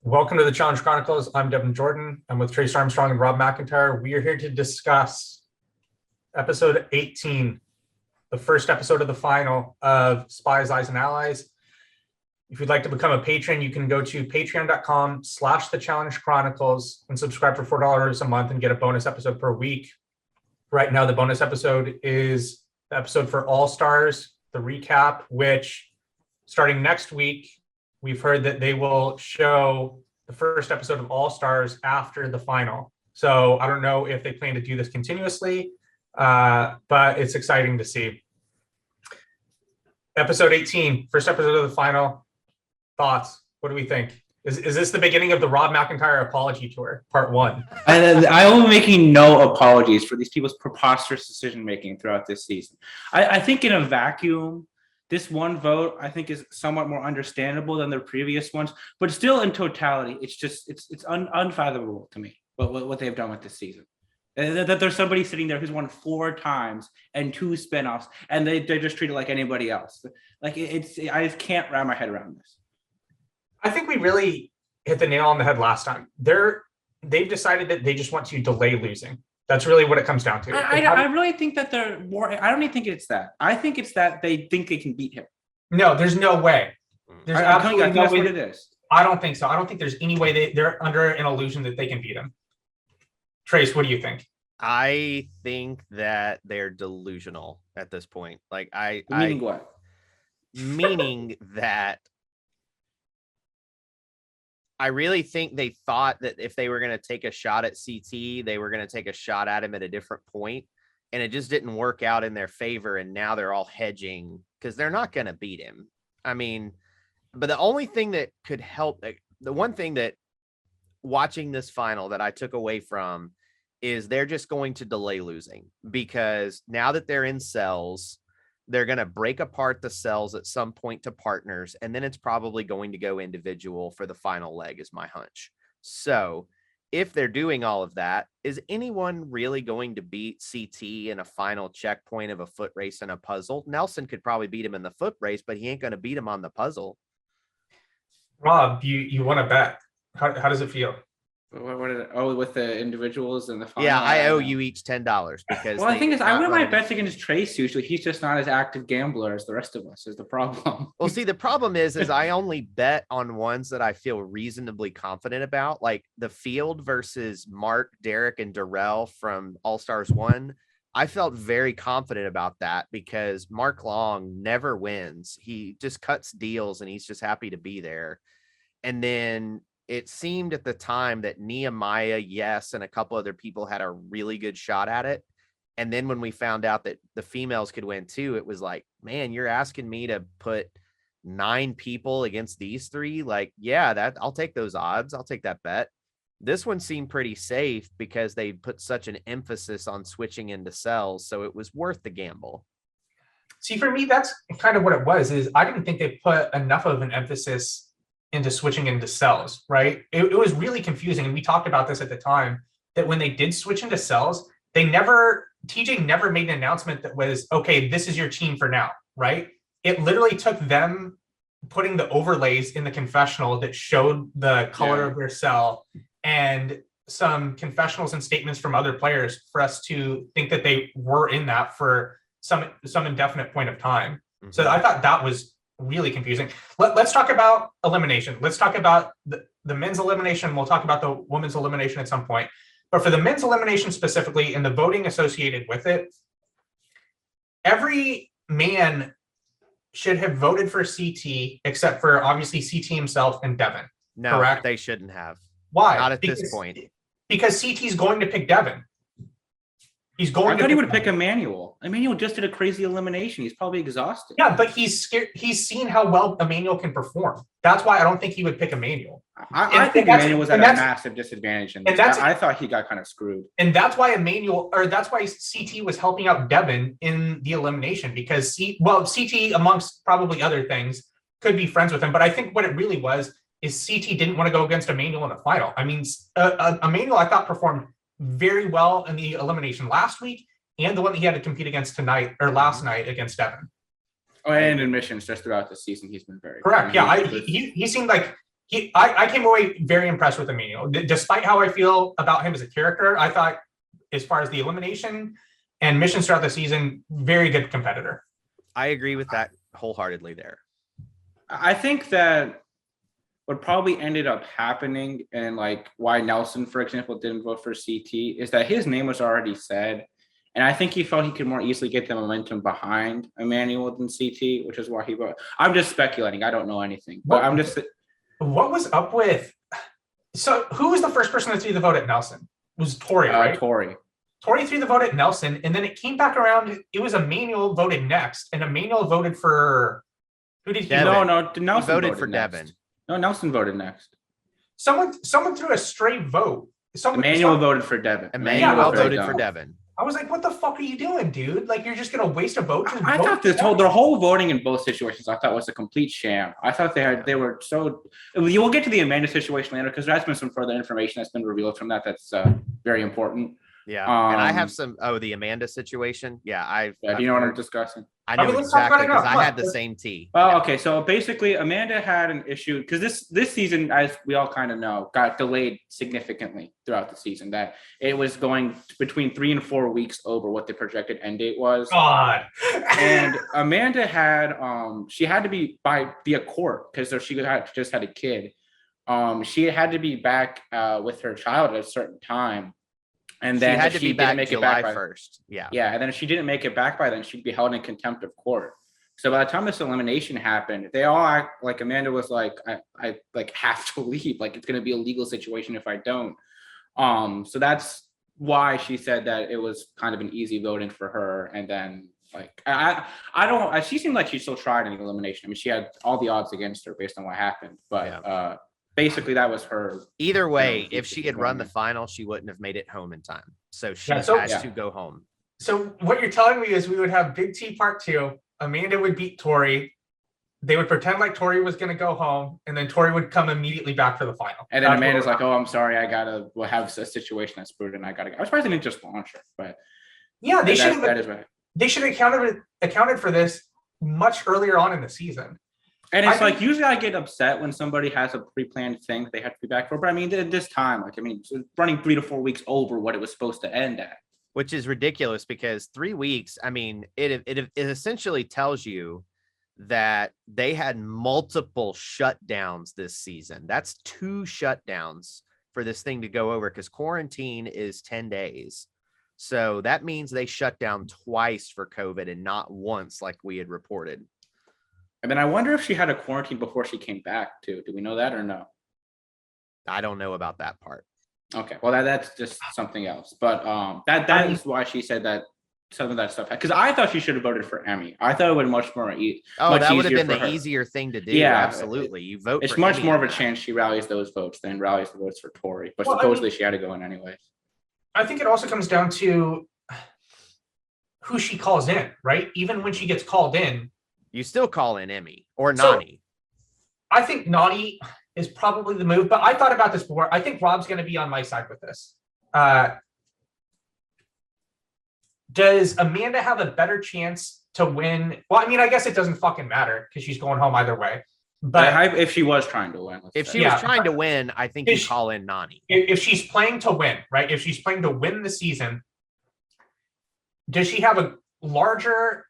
Welcome to the Challenge Chronicles. I'm Devin Jordan. I'm with Trace Armstrong and Rob McIntyre. We are here to discuss episode 18, the first episode of the final of Spies, Lies, and Allies. If you'd like to become a patron, you can go to patreon.com/the Challenge Chronicles and subscribe for $4 a month and get a bonus episode per week. Right now, the bonus episode is the episode for All Stars, the recap, which starting next week, we've heard that they will show the first episode of All Stars after the final. So I don't know if they plan to do this continuously, but it's exciting to see. Episode 18, first episode of the final. Thoughts? What do we think? Is this the beginning of the Rob McIntyre apology tour, part one? And I will be making no apologies for these people's preposterous decision-making throughout this season. I think in a vacuum, this one vote, I think, is somewhat more understandable than the previous ones, but still in totality, it's unfathomable to me what they've done with this season. That there's somebody sitting there who's won 4 times and 2 spinoffs, and they just treat it like anybody else. Like I just can't wrap my head around this. I think we really hit the nail on the head last time. They've decided that they just want to delay losing. That's really what it comes down to. I really think that they're more. I don't even think it's that. I think it's that they think they can beat him. No, there's no way. There's absolutely no way. What it is. I don't think so. I don't think there's any way they're under an illusion that they can beat him. Trace, what do you think? I think that they're delusional at this point. Like Meaning what? Meaning that I really think they thought that if they were going to take a shot at CT, they were going to take a shot at him at a different point, and it just didn't work out in their favor. And now they're all hedging because they're not going to beat him. I mean, but the only thing that could help, the one thing that watching this final that I took away from is they're just going to delay losing, because now that they're in cells, they're going to break apart the cells at some point to partners, and then it's probably going to go individual for the final leg is my hunch. So if they're doing all of that, is anyone really going to beat CT in a final checkpoint of a foot race and a puzzle? Nelson could probably beat him in the foot race, but he ain't going to beat him on the puzzle. Rob, you want to bet. How does it feel? With the individuals and the final? Yeah, I owe you each $10 because. Well, the thing is, I win my bets against Trace usually. He's just not as active gambler as the rest of us. Is the problem? Well, see, the problem is I only bet on ones that I feel reasonably confident about, like the field versus Mark, Derek, and Darrell from All Stars 1. I felt very confident about that because Mark Long never wins. He just cuts deals and he's just happy to be there. And then it seemed at the time that Nehemiah, yes, and a couple other people had a really good shot at it. And then when we found out that the females could win too, it was like, man, you're asking me to put 9 people against these 3? Like, yeah, I'll take those odds. I'll take that bet. This one seemed pretty safe because they put such an emphasis on switching into cells, so it was worth the gamble. See, for me, that's kind of what it was, is I didn't think they put enough of an emphasis into switching into cells, right? It was really confusing. And we talked about this at the time, that when they did switch into cells, TJ never made an announcement that was, okay, this is your team for now, right? It literally took them putting the overlays in the confessional that showed the color of their cell and some confessionals and statements from other players for us to think that they were in that for some indefinite point of time. Mm-hmm. So I thought that was really confusing. Let's talk about elimination. Let's talk about the men's elimination. We'll talk about the women's elimination at some point. But for the men's elimination specifically and the voting associated with it, every man should have voted for CT except for obviously CT himself and Devin. No, correct? They shouldn't have. Why? Not at this point. Because CT's going to pick Devin. He's going. I thought he would pick Emanuel. Emanuel just did a crazy elimination. He's probably exhausted. Yeah, but he's scared. He's seen how well Emanuel can perform. That's why I don't think he would pick Emanuel. I think Emanuel was at a massive disadvantage, and I thought he got kind of screwed. And that's why that's why CT was helping out Devin in the elimination, because CT, amongst probably other things, could be friends with him. But I think what it really was is CT didn't want to go against Emanuel in the final. I mean, Emanuel, I thought, performed very well in the elimination last week and the one that he had to compete against last night against Devin. Oh, and admissions just throughout the season, he's been very correct. Yeah, he seemed like I came away very impressed with Emanuel. Despite how I feel about him as a character, I thought, as far as the elimination and missions throughout the season, very good competitor. I agree with that wholeheartedly there. I think that what probably ended up happening and like why Nelson, for example, didn't vote for CT is that his name was already said. And I think he felt he could more easily get the momentum behind Emanuel than CT, which is why he voted. I'm just speculating. I don't know anything, but I'm just. What was up with? So who was the first person to throw the vote at Nelson? It was Tori, right? Tori threw the vote at Nelson, and then it came back around. It was Emanuel voted next, and Emanuel voted for who did he? Devin. vote? No, Nelson voted for next. Devin. No, Nelson voted next. Someone threw a straight vote. Emanuel voted for Devin. Emanuel voted for Devin. I was like, what the fuck are you doing, dude? Like, you're just going to waste a vote? I thought their whole voting in both situations, I thought was a complete sham. I thought they were so, you will get to the Amanda situation later because there's been some further information that's been revealed from that. That's very important. Yeah. And I have the Amanda situation. Yeah. Do you know what I'm discussing? I know exactly because I had the same tea. Well, yeah. Okay. So basically Amanda had an issue because this season, as we all kind of know, got delayed significantly throughout the season, that it was going between 3 and 4 weeks over what the projected end date was. God. And Amanda had, she had to be via court because she just had a kid. She had to be back with her child at a certain time. And then she had to be back July 1st. Yeah. Yeah. And then if she didn't make it back by then, she'd be held in contempt of court. So by the time this elimination happened, they all act like Amanda was like, I like have to leave. Like it's going to be a legal situation if I don't. So that's why she said that it was kind of an easy voting for her. And then like, she seemed like she still tried in the elimination. I mean, she had all the odds against her based on what happened, but basically that was her. Either way, if she had run the final, she wouldn't have made it home in time. So she has to go home. So what you're telling me is we would have Big T part 2. Amanda would beat Tori. They would pretend like Tori was going to go home, and then Tori would come immediately back for the final. And then Amanda's like, "Oh, I'm sorry, I gotta have a situation that's brewed, and I gotta go." I was surprised they didn't just launch her, but yeah, they should have. That is right. They should have accounted for this much earlier on in the season. And it's like usually I get upset when somebody has a pre-planned thing that they have to be back for. But I mean, at this time, running 3 to 4 weeks over what it was supposed to end at, which is ridiculous because 3 weeks. I mean, it essentially tells you that they had multiple shutdowns this season. That's 2 shutdowns for this thing to go over because quarantine is 10 days. So that means they shut down twice for COVID and not once like we had reported. And then I wonder if she had a quarantine before she came back too. Do we know that or no? I don't know about that part. Okay, well that's just something else. But that is why she said that some of that stuff, because I thought she should have voted for Emmy. I thought it would much more that would have been the easier thing to do. Yeah, absolutely. You vote. It's much more of a chance she rallies those votes than rallies the votes for Tori. But supposedly she had to go in anyways. I think it also comes down to who she calls in, right? Even when she gets called in, you still call in Emmy or Nany. I think Nany is probably the move, but I thought about this before. I think Rob's going to be on my side with this. Does Amanda have a better chance to win? Well, I mean, I guess it doesn't fucking matter because she's going home either way. But if she was trying to win, if she was trying to win, I think you call in Nany. If she's playing to win, right? If she's playing to win the season, does she have a larger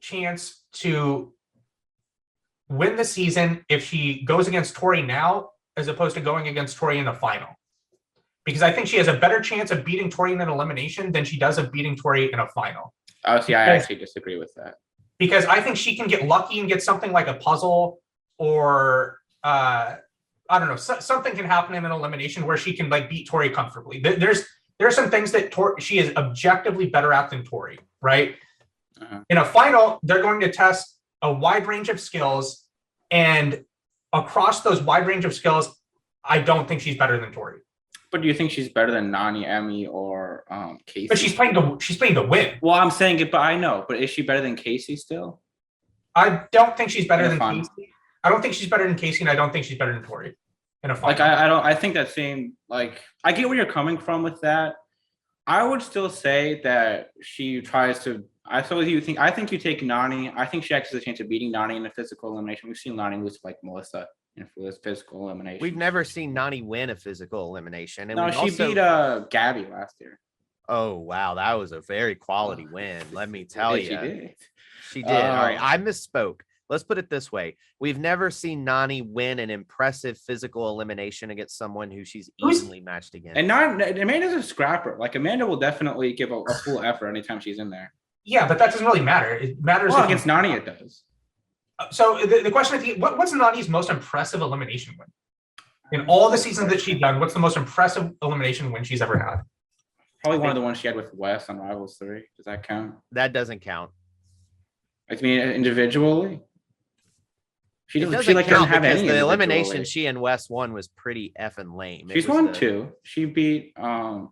chance to win the season if she goes against Tori now as opposed to going against Tori in the final? Because I think she has a better chance of beating Tori in an elimination than she does of beating Tori in a final. Oh, see, I actually disagree with that. Because I think she can get lucky and get something like a puzzle or I don't know, something can happen in an elimination where she can like beat Tori comfortably. There's some things that she is objectively better at than Tori, right? In a final, they're going to test a wide range of skills, and across those wide range of skills, I don't think she's better than Tori. But do you think she's better than Nany, Emmy, or Kaycee? But she's playing to win. Well, I'm saying it, but I know. But is she better than Kaycee still? I don't think she's better than Kaycee. I don't think she's better than Kaycee, and I don't think she's better than Tori in a final. Like I don't. I think that same. Like I get where you're coming from with that. I would still say that she tries to. I think you take Nany. I think she actually has a chance of beating Nany in a physical elimination. We've seen Nany lose to like Melissa for this physical elimination. We've never seen Nany win a physical elimination. And No, we've she also... beat Gabby last year. Oh, wow. That was a very quality win. Let me tell you. She did. She did. All right. I misspoke. Let's put it this way. We've never seen Nany win an impressive physical elimination against someone who she's evenly matched against. And Amanda's a scrapper. Like, Amanda will definitely give a full effort anytime she's in there. Yeah, but that doesn't really matter. It matters against Nany, it does. So the question is, what's Nany's most impressive elimination win? In all the seasons that she's done, what's the most impressive elimination win she's ever had? Probably one of the ones she had with Wes on Rivals 3. Does that count? That doesn't count. I mean, individually? She doesn't have any. The elimination she and Wes won was pretty effing lame. She's won 2. She beat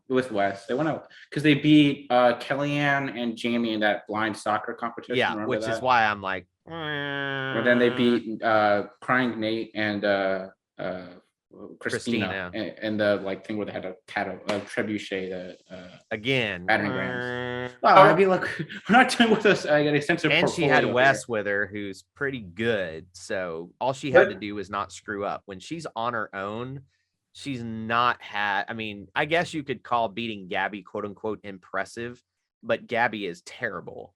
with Wes. They went out because they beat Kellyanne and Jamie in that blind soccer competition. Yeah, which is why I'm like. But then they beat Crying Nate and Christina and the thing where they had a trebuchet again battering rams. I mean, look, we're not doing with us an extensive. And she had Wes with her, who's pretty good. So all she had to do was not screw up. When she's on her own, she's not had. I mean, I guess you could call beating Gabby "quote unquote" impressive, but Gabby is terrible.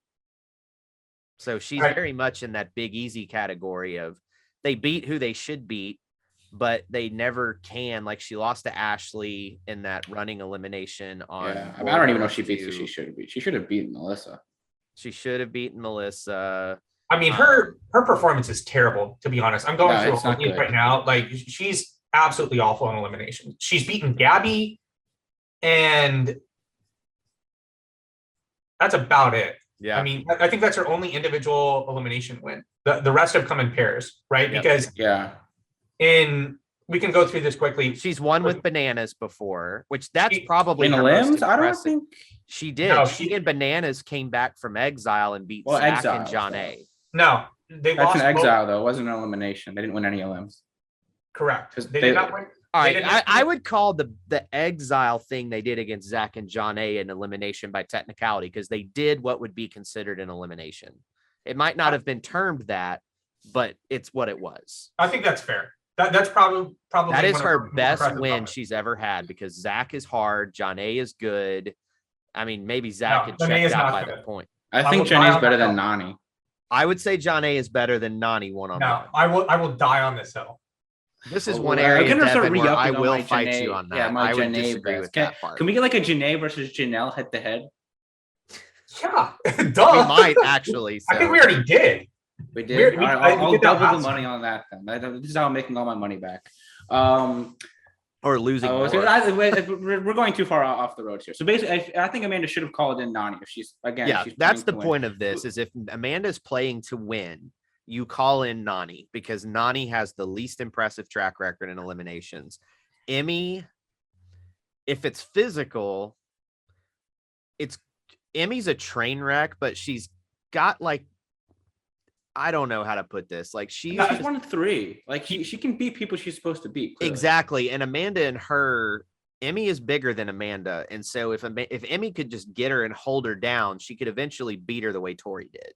So she's very much in that big easy category of they beat who they should beat, but they never can. Like, she lost to Ashley in that running elimination on. Yeah, I don't even know if she beats who she should have beat. She should have beaten Melissa. She should have beaten Melissa. I mean, her performance is terrible, to be honest. I'm going through it right now. Like, she's absolutely awful in elimination. She's beaten Gabby, and that's about it. Yeah. I mean, I think that's her only individual elimination win. The rest have come in pairs, right? Yep. Because we can go through this quickly. She's won with Bananas before, which that's probably in her limbs. most I don't impressive. think she did. No, she and Bananas came back from exile and beat Zach Exile, and John A. No, they that's lost an exile though. It wasn't an elimination. They didn't win any elims. Correct. They did not win. All right, I would call the exile thing they did against Zach and John A an elimination by technicality, because they did what would be considered an elimination. It might not have been termed that, but it's what it was. I think that's fair. That's probably that is her best win she's ever had, because Zach is hard, John A is good. I mean, maybe Zach had checked out by that point. I think Jenny's better than Nany. I would say John A is better than Nany one-on-one. No, I will die on this hill. This is one area, Devin, where I will fight you on that. Yeah, I would disagree with that part. Can we get like a Janae versus Janelle head to head? Yeah, We duh. might actually. So. I think we already did. We did. We- All right, I'll we did that double the last money on that then. This is how I'm making all my money back. Or losing. We're going too far off the road here. So basically, I think Amanda should have called in Nany if she's that's the point of this. Is if Amanda's playing to win, you call in Nany, because Nany has the least impressive track record in eliminations. Emmy, if it's physical, Emmy's a train wreck, but she's got I don't know how to put this. She's 1-3. She can beat people she's supposed to beat. Clearly. Exactly. And Amanda and her, Emmy is bigger than Amanda. And so if Emmy could just get her and hold her down, she could eventually beat her the way Tori did.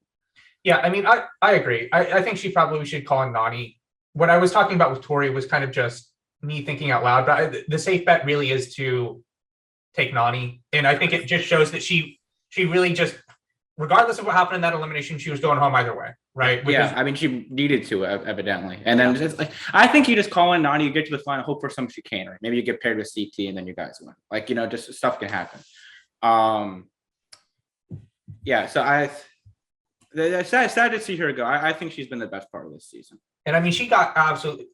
Yeah, I mean, I agree. I think we should call in Nany. What I was talking about with Tori was kind of just me thinking out loud, but the safe bet really is to take Nany. And I think it just shows that she really just, regardless of what happened in that elimination, she was going home either way, right? I mean, she needed to, evidently. And then I think you just call in Nany, you get to the final, hope for some chicanery. Maybe you get paired with CT and then you guys win. Just stuff can happen. So it's sad to see her go. I think she's been the best part of this season. And I mean, she got absolutely,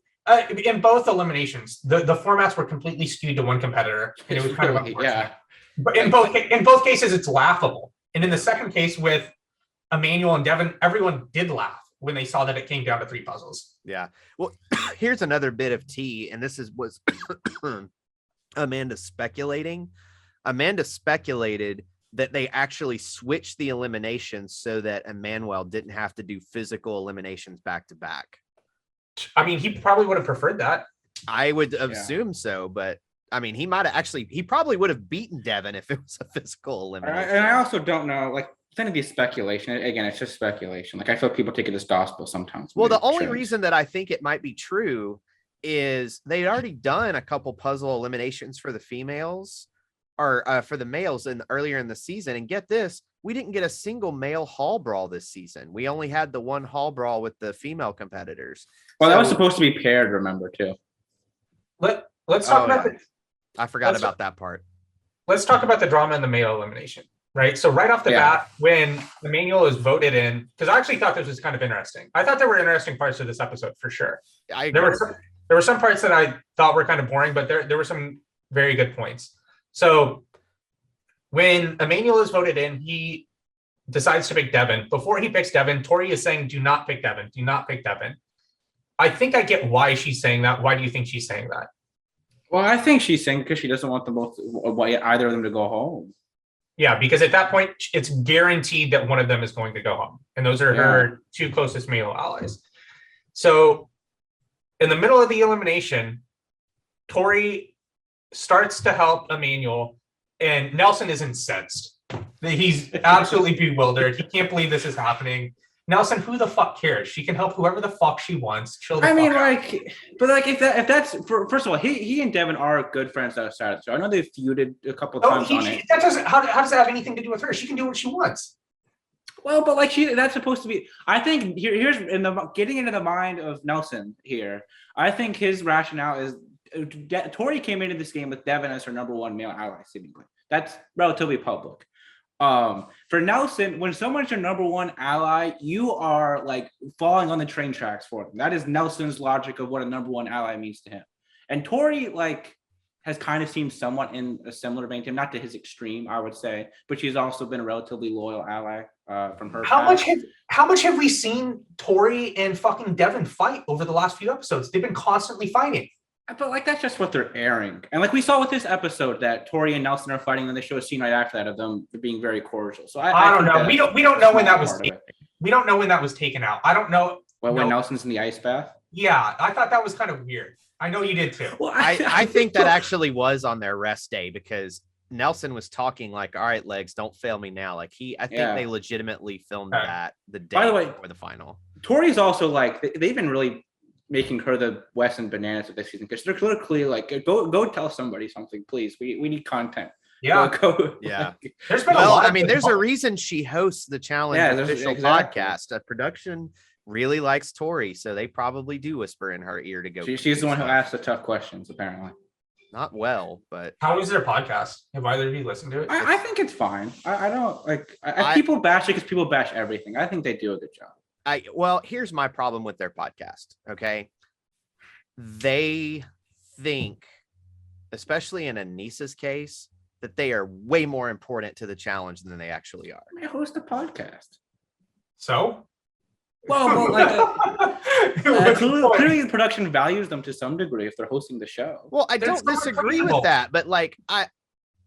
in both eliminations, the formats were completely skewed to one competitor. And it was kind of unfortunate. Yeah. But in both cases, it's laughable. And in the second case with Emanuel and Devin, everyone did laugh when they saw that it came down to 3 puzzles. Yeah. Well, here's another bit of tea, and this was Amanda speculating. Amanda speculated that they actually switched the eliminations so that Emanuel didn't have to do physical eliminations back to back. I mean, he probably would have preferred that. I would assume so, but I mean, he probably would have beaten Devin if it was a physical elimination. And I also don't know, It's going to be speculation. Again, it's just speculation. Like I feel people take it as gospel sometimes. Well, the when it only trends. reason that I think it might be true is they'd already done a couple puzzle eliminations for the females or for the males earlier in the season. And get this, we didn't get a single male hall brawl this season. We only had the one hall brawl with the female competitors. Well, that was supposed to be paired, remember, too. Let's talk about I forgot about that part. Let's talk about the drama in the male elimination, right? So right off the bat, when Emanuel is voted in, because I actually thought this was kind of interesting. I thought there were interesting parts of this episode for sure. There were some parts that I thought were kind of boring, but there were some very good points. So when Emanuel is voted in, he decides to pick Devin. Before he picks Devin, Tori is saying, do not pick Devin. Do not pick Devin. I think I get why she's saying that. Why do you think she's saying that? Well, I think she's saying because she doesn't want them both, either of them to go home. Yeah, because at that point, it's guaranteed that one of them is going to go home. And those are her two closest male allies. So in the middle of the elimination, Tori starts to help Emanuel, and Nelson is incensed. He's absolutely bewildered. He can't believe this is happening. Nelson, who the fuck cares? She can help whoever the fuck she wants. Chill the fuck out. But like if that's first of all, he and Devin are good friends outside of the show. I know they've feuded a couple times on it. That doesn't. How does that have anything to do with her? She can do what she wants. Well, but like that's supposed to be. I think here's getting into the mind of Nelson here. I think his rationale is Tori came into this game with Devin as her number one male ally, seemingly. That's relatively public. For Nelson, when someone's your number one ally, you are like falling on the train tracks for them. That is Nelson's logic of what a number one ally means to him. And Tori like has kind of seemed somewhat in a similar vein to him, not to his extreme, I would say, but she's also been a relatively loyal ally from her. How much have we seen Tori and fucking Devin fight over the last few episodes? They've been constantly fighting. But like that's just what they're airing, and like we saw with this episode that Tori and Nelson are fighting, and they show a scene right after that of them being very cordial. So I don't know. We don't know when that was. We don't know when that was taken out. I don't know. When Nelson's in the ice bath. Yeah, I thought that was kind of weird. I know you did too. Well, I think that actually was on their rest day because Nelson was talking like, "All right, legs, don't fail me now." Like I think they legitimately filmed that the day before the final. Tori's also like they've been really making her the Wes and Bananas of this season because they're clearly like go tell somebody something, please. We need content. Yeah. Yeah. There's been a lot. I mean, there's a reason she hosts the Challenge official podcast. A production really likes Tori, so they probably do whisper in her ear to go. She's the one who asks the tough questions, apparently. Not well, but how is their podcast? Have either of you listened to it? I think it's fine. I don't like people bash it because people bash everything. I think they do a good job. Well, here's my problem with their podcast. Okay. They think, especially in Anissa's case, that they are way more important to the challenge than they actually are. I host a podcast. So? Well, like clearly the production values them to some degree if they're hosting the show. Well, I don't disagree with that, but like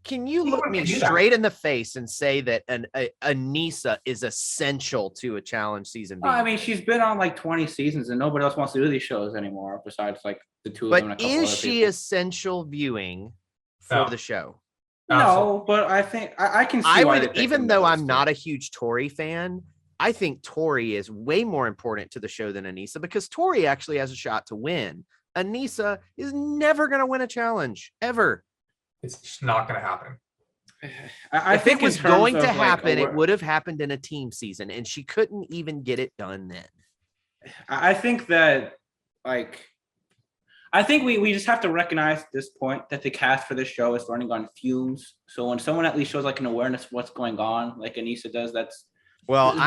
can you look me straight in the face and say that Anissa is essential to a challenge season? I mean, she's been on like 20 seasons and nobody else wants to do these shows anymore besides like the two of them. But is she essential viewing for the show? No, but I think I can see why they picked even though I'm not a huge Tori fan, I think Tori is way more important to the show than Anissa because Tori actually has a shot to win. Anissa is never going to win a challenge ever. It's just not going to happen. I think it was going to happen, it would have happened in a team season, and she couldn't even get it done then. I think that, I think we just have to recognize at this point that the cast for this show is running on fumes. So when someone at least shows like an awareness of what's going on, like Anissa does, it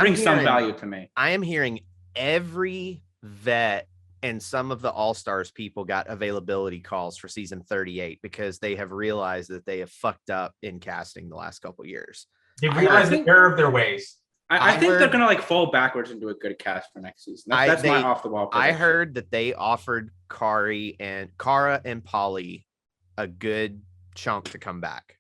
brings some value to me. I am hearing every vet and some of the All-Stars people got availability calls for season 38 because they have realized that they have fucked up in casting the last couple of years. They realize the error of their ways. I think they're going to fall backwards into a good cast for next season. That's my off the wall prediction. I heard that they offered Kara and Polly a good chunk to come back.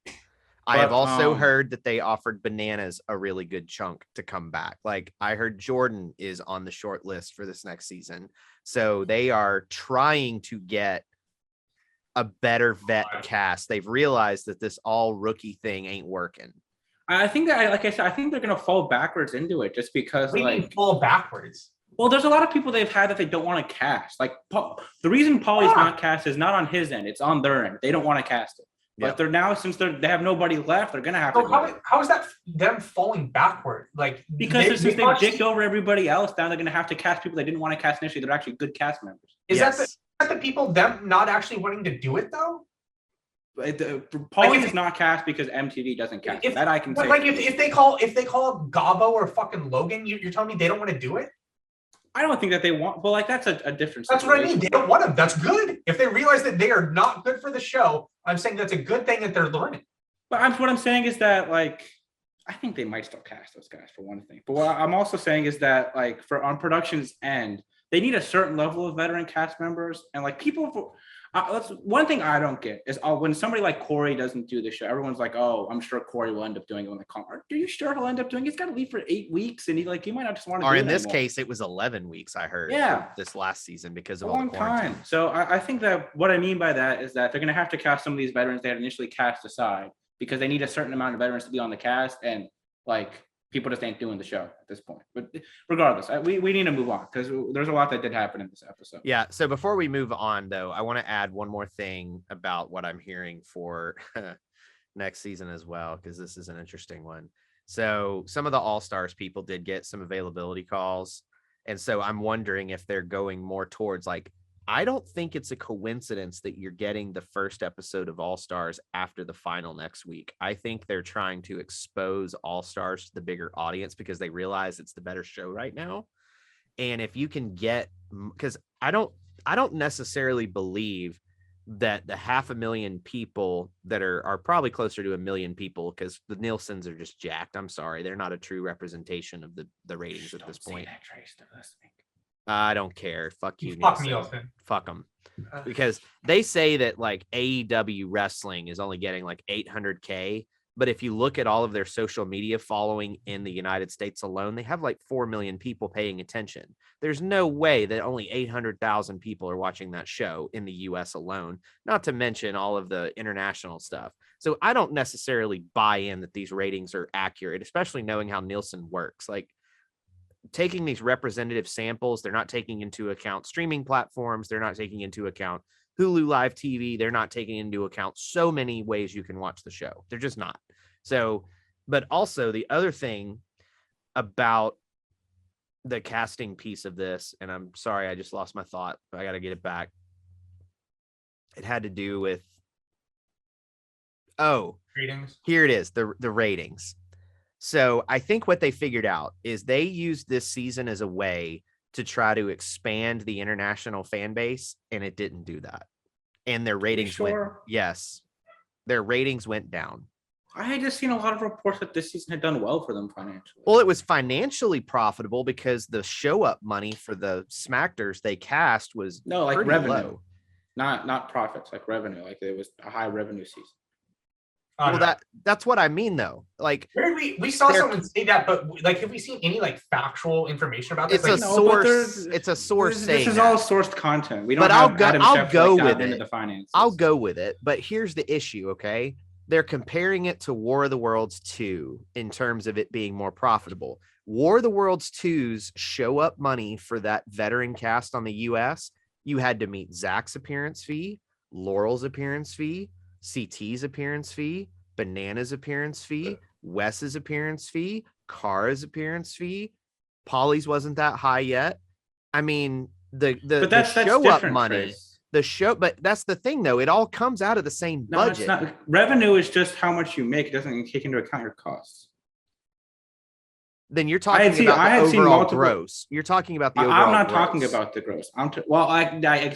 I have also heard that they offered Bananas a really good chunk to come back. Like I heard Jordan is on the short list for this next season. So they are trying to get a better vet cast. They've realized that this all rookie thing ain't working. I think that, like I said, I think they're gonna fall backwards into it just because, What do you mean like, fall backwards? well, there's a lot of people they've had that they don't want to cast. Like, the reason Paulie's Yeah. not cast is not on his end; it's on their end. They don't want to cast it. But Yep. they're now, since they have nobody left, they're gonna have to. So how is that them falling backward? Like Because since they've watched- dicked over everybody else, now they're gonna have to cast people they didn't want to cast initially. They're actually good cast members. Is Yes. that the people them not actually wanting to do it though? Paulie is not cast because MTV doesn't cast. That I can But say. like if they call Gabo or fucking Logan, you're telling me they don't want to do it? I don't think that they want. But like that's a different. That's what I situation. mean. They don't want them. That's good. If they realize that they are not good for the show, I'm saying that's a good thing that they're learning. But what I'm saying is that, like, I think they might still cast those guys for one thing. But what I'm also saying is that, like, for on production's end, they need a certain level of veteran cast members, and like people. That's one thing I don't get is when somebody like Corey doesn't do the show, everyone's like, "Oh, I'm sure Corey will end up doing it when they call." Are you sure he'll end up doing it? He's got to leave for 8 weeks, and he might not just want to. Or do in it this anymore. case, it was 11 weeks. I heard. Yeah. This last season because A of all long the quarantine. time. So I think that what I mean by that is that they're going to have to cast some of these veterans they had initially cast aside because they need a certain amount of veterans to be on the cast, and like people just ain't doing the show at this point. But regardless, we need to move on because there's a lot that did happen in this episode. Yeah. So before we move on, though, I want to add one more thing about what I'm hearing for next season as well, because this is an interesting one. So some of the All-Stars people did get some availability calls. And so I'm wondering if they're going more towards like, I don't think it's a coincidence that you're getting the first episode of All-Stars after the final next week. I think they're trying to expose All-Stars to the bigger audience because they realize it's the better show right now. And if you can get, because I don't necessarily believe that the 500,000 people that are probably closer to 1 million people, because the Nielsen's are just jacked. I'm sorry. They're not a true representation of the ratings at this point. I don't care. Fuck you, Fuck Nielsen. Nielsen. Fuck them. Because they say that like AEW wrestling is only getting like 800K. But if you look at all of their social media following in the United States alone, they have like 4 million people paying attention. There's no way that only 800,000 people are watching that show in the US alone, not to mention all of the international stuff. So I don't necessarily buy in that these ratings are accurate, especially knowing how Nielsen works. Like taking these representative samples, they're not taking into account streaming platforms. They're not taking into account Hulu Live TV. They're not taking into account so many ways you can watch the show. They're just not. So, but also the other thing about the casting piece of this, and I'm sorry, I just lost my thought, but I got to get it back. It had to do with, Ratings. here it is, the ratings. So I think what they figured out is they used this season as a way to try to expand the international fan base, and it didn't do that. And their ratings went, yes, their ratings went down. I had just seen a lot of reports that this season had done well for them financially. Well, it was financially profitable because the show up money for the Smackers they cast was like revenue, low. not profits, like revenue. Like it was a high revenue season. Well, that's what I mean, though. Like we saw someone say that, but like, have we seen any like factual information about this? It's like, a source. It's a source saying this is that. all sourced content. We don't. But have I'll go like with into it. the finances. I'll go with it. But here's the issue. Okay, they're comparing it to War of the Worlds 2 in terms of it being more profitable. War of the Worlds 2's show up money for that veteran cast on the US. You had to meet Zach's appearance fee, Laurel's appearance fee, CT's appearance fee, Banana's appearance fee, Wes's appearance fee, Kara's appearance fee. Paulie's wasn't that high yet. I mean, the show up money, Trace. The show, but that's the thing though. It all comes out of the same budget. It's not. Revenue is just how much you make. It doesn't take into account your costs. Then you're talking about the overall gross. You're talking about the overall I'm not gross. talking about the gross.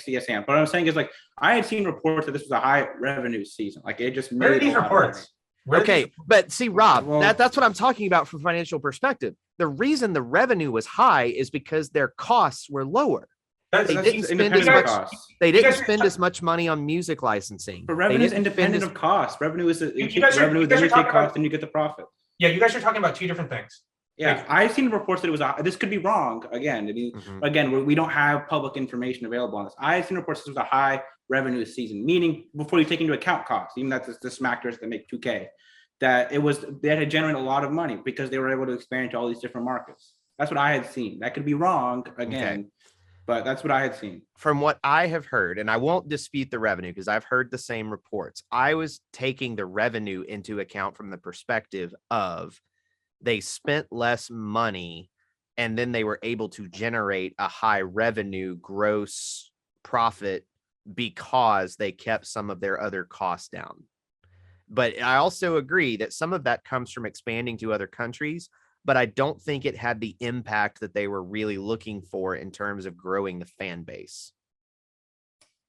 Yes, I am. But what I'm saying is like I had seen reports that this was a high revenue season. Like it just made where are these reports? Okay, but see, Rob, that's what I'm talking about from a financial perspective. The reason the revenue was high is because their costs were lower. They didn't spend as much money on music licensing. But revenue is independent of cost. Revenue is revenue, then you take cost, then you get the profit. Yeah, you guys are talking about two different things. Yeah, I've seen reports that it was. This could be wrong. Again, again, we don't have public information available on this. I've seen reports this was a high revenue season, meaning before you take into account costs, even that's the Smackers that make 2K. that they had to generate a lot of money because they were able to expand to all these different markets. That's what I had seen. That could be wrong again, but that's what I had seen. From what I have heard, and I won't dispute the revenue because I've heard the same reports. I was taking the revenue into account from the perspective of they spent less money and then they were able to generate a high revenue gross profit because they kept some of their other costs down. But I also agree that some of that comes from expanding to other countries, but I don't think it had the impact that they were really looking for in terms of growing the fan base.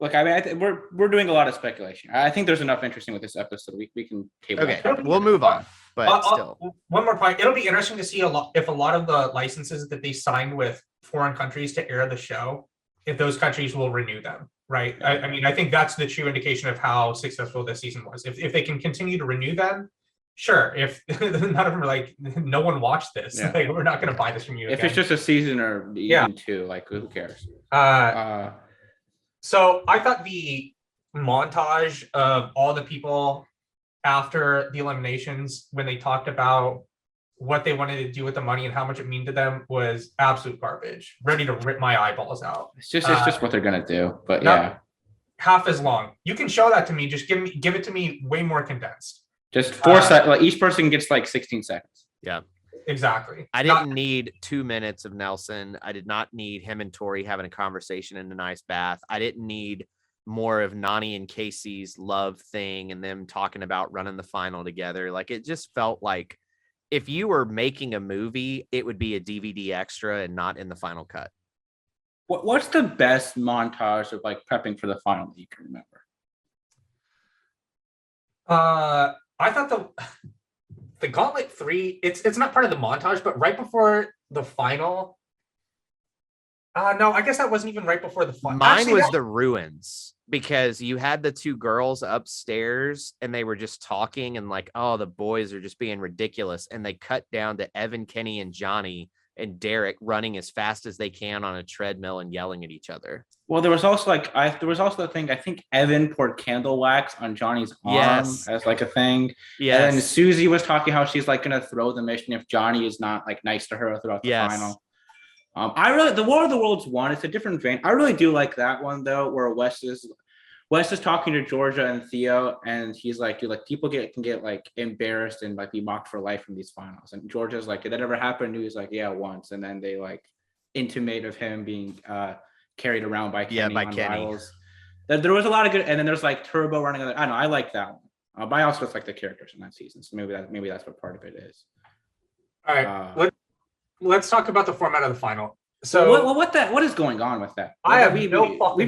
Look, I mean, we're doing a lot of speculation. I think there's enough interesting with this episode. We can table. Okay, that. we'll move on. But still, one more point. It'll be interesting to see if a lot of the licenses that they signed with foreign countries to air the show, if those countries will renew them. Right. I mean, I think that's the true indication of how successful this season was. If they can continue to renew them, sure. If none of them are like, no one watched this, like, we're not going to buy this from you. If again. it's just a season or even two, like who cares? So I thought the montage of all the people after the eliminations, when they talked about what they wanted to do with the money and how much it meant to them, was absolute garbage. Ready to rip my eyeballs out. It's just what they're gonna do. But half as long. You can show that to me. Just give it to me way more condensed. Just 4 seconds. Like each person gets like 16 seconds. Yeah. Exactly. I didn't need 2 minutes of Nelson. I did not need him and Tori having a conversation in a nice bath. I didn't need more of Nany and Kaycee's love thing and them talking about running the final together. Like, it just felt like if you were making a movie, it would be a DVD extra and not in the final cut. What's the best montage of like prepping for the final that you can remember? I thought the Gauntlet 3, it's not part of the montage, but right before the final. No, I guess that wasn't even right before the final. Mine was the ruins, because you had the 2 girls upstairs and they were just talking and like, oh, the boys are just being ridiculous. And they cut down to Evan, Kenny, and Johnny and Derek running as fast as they can on a treadmill and yelling at each other. Well, there was also the thing. I think Evan poured candle wax on Johnny's arm as like a thing. Yeah. And then Susie was talking how she's like gonna throw the mission if Johnny is not like nice to her throughout the final. The War of the Worlds one. It's a different vein. I really do like that one though, where Wes is talking to Georgia and Theo, and he's like, "Dude, like people can get like embarrassed and like be mocked for life from these finals." And Georgia's like, "Did that ever happen?" And he's like, "Yeah, once." And then they like intimate of him being carried around by Kenny. By Kenny. Rivals. There was a lot of good, and then there's like Turbo running. I don't know. I like that one. But I also like the characters in that season, so maybe that's what part of it is. All right, let's talk about the format of the final. So what is going on with that? We've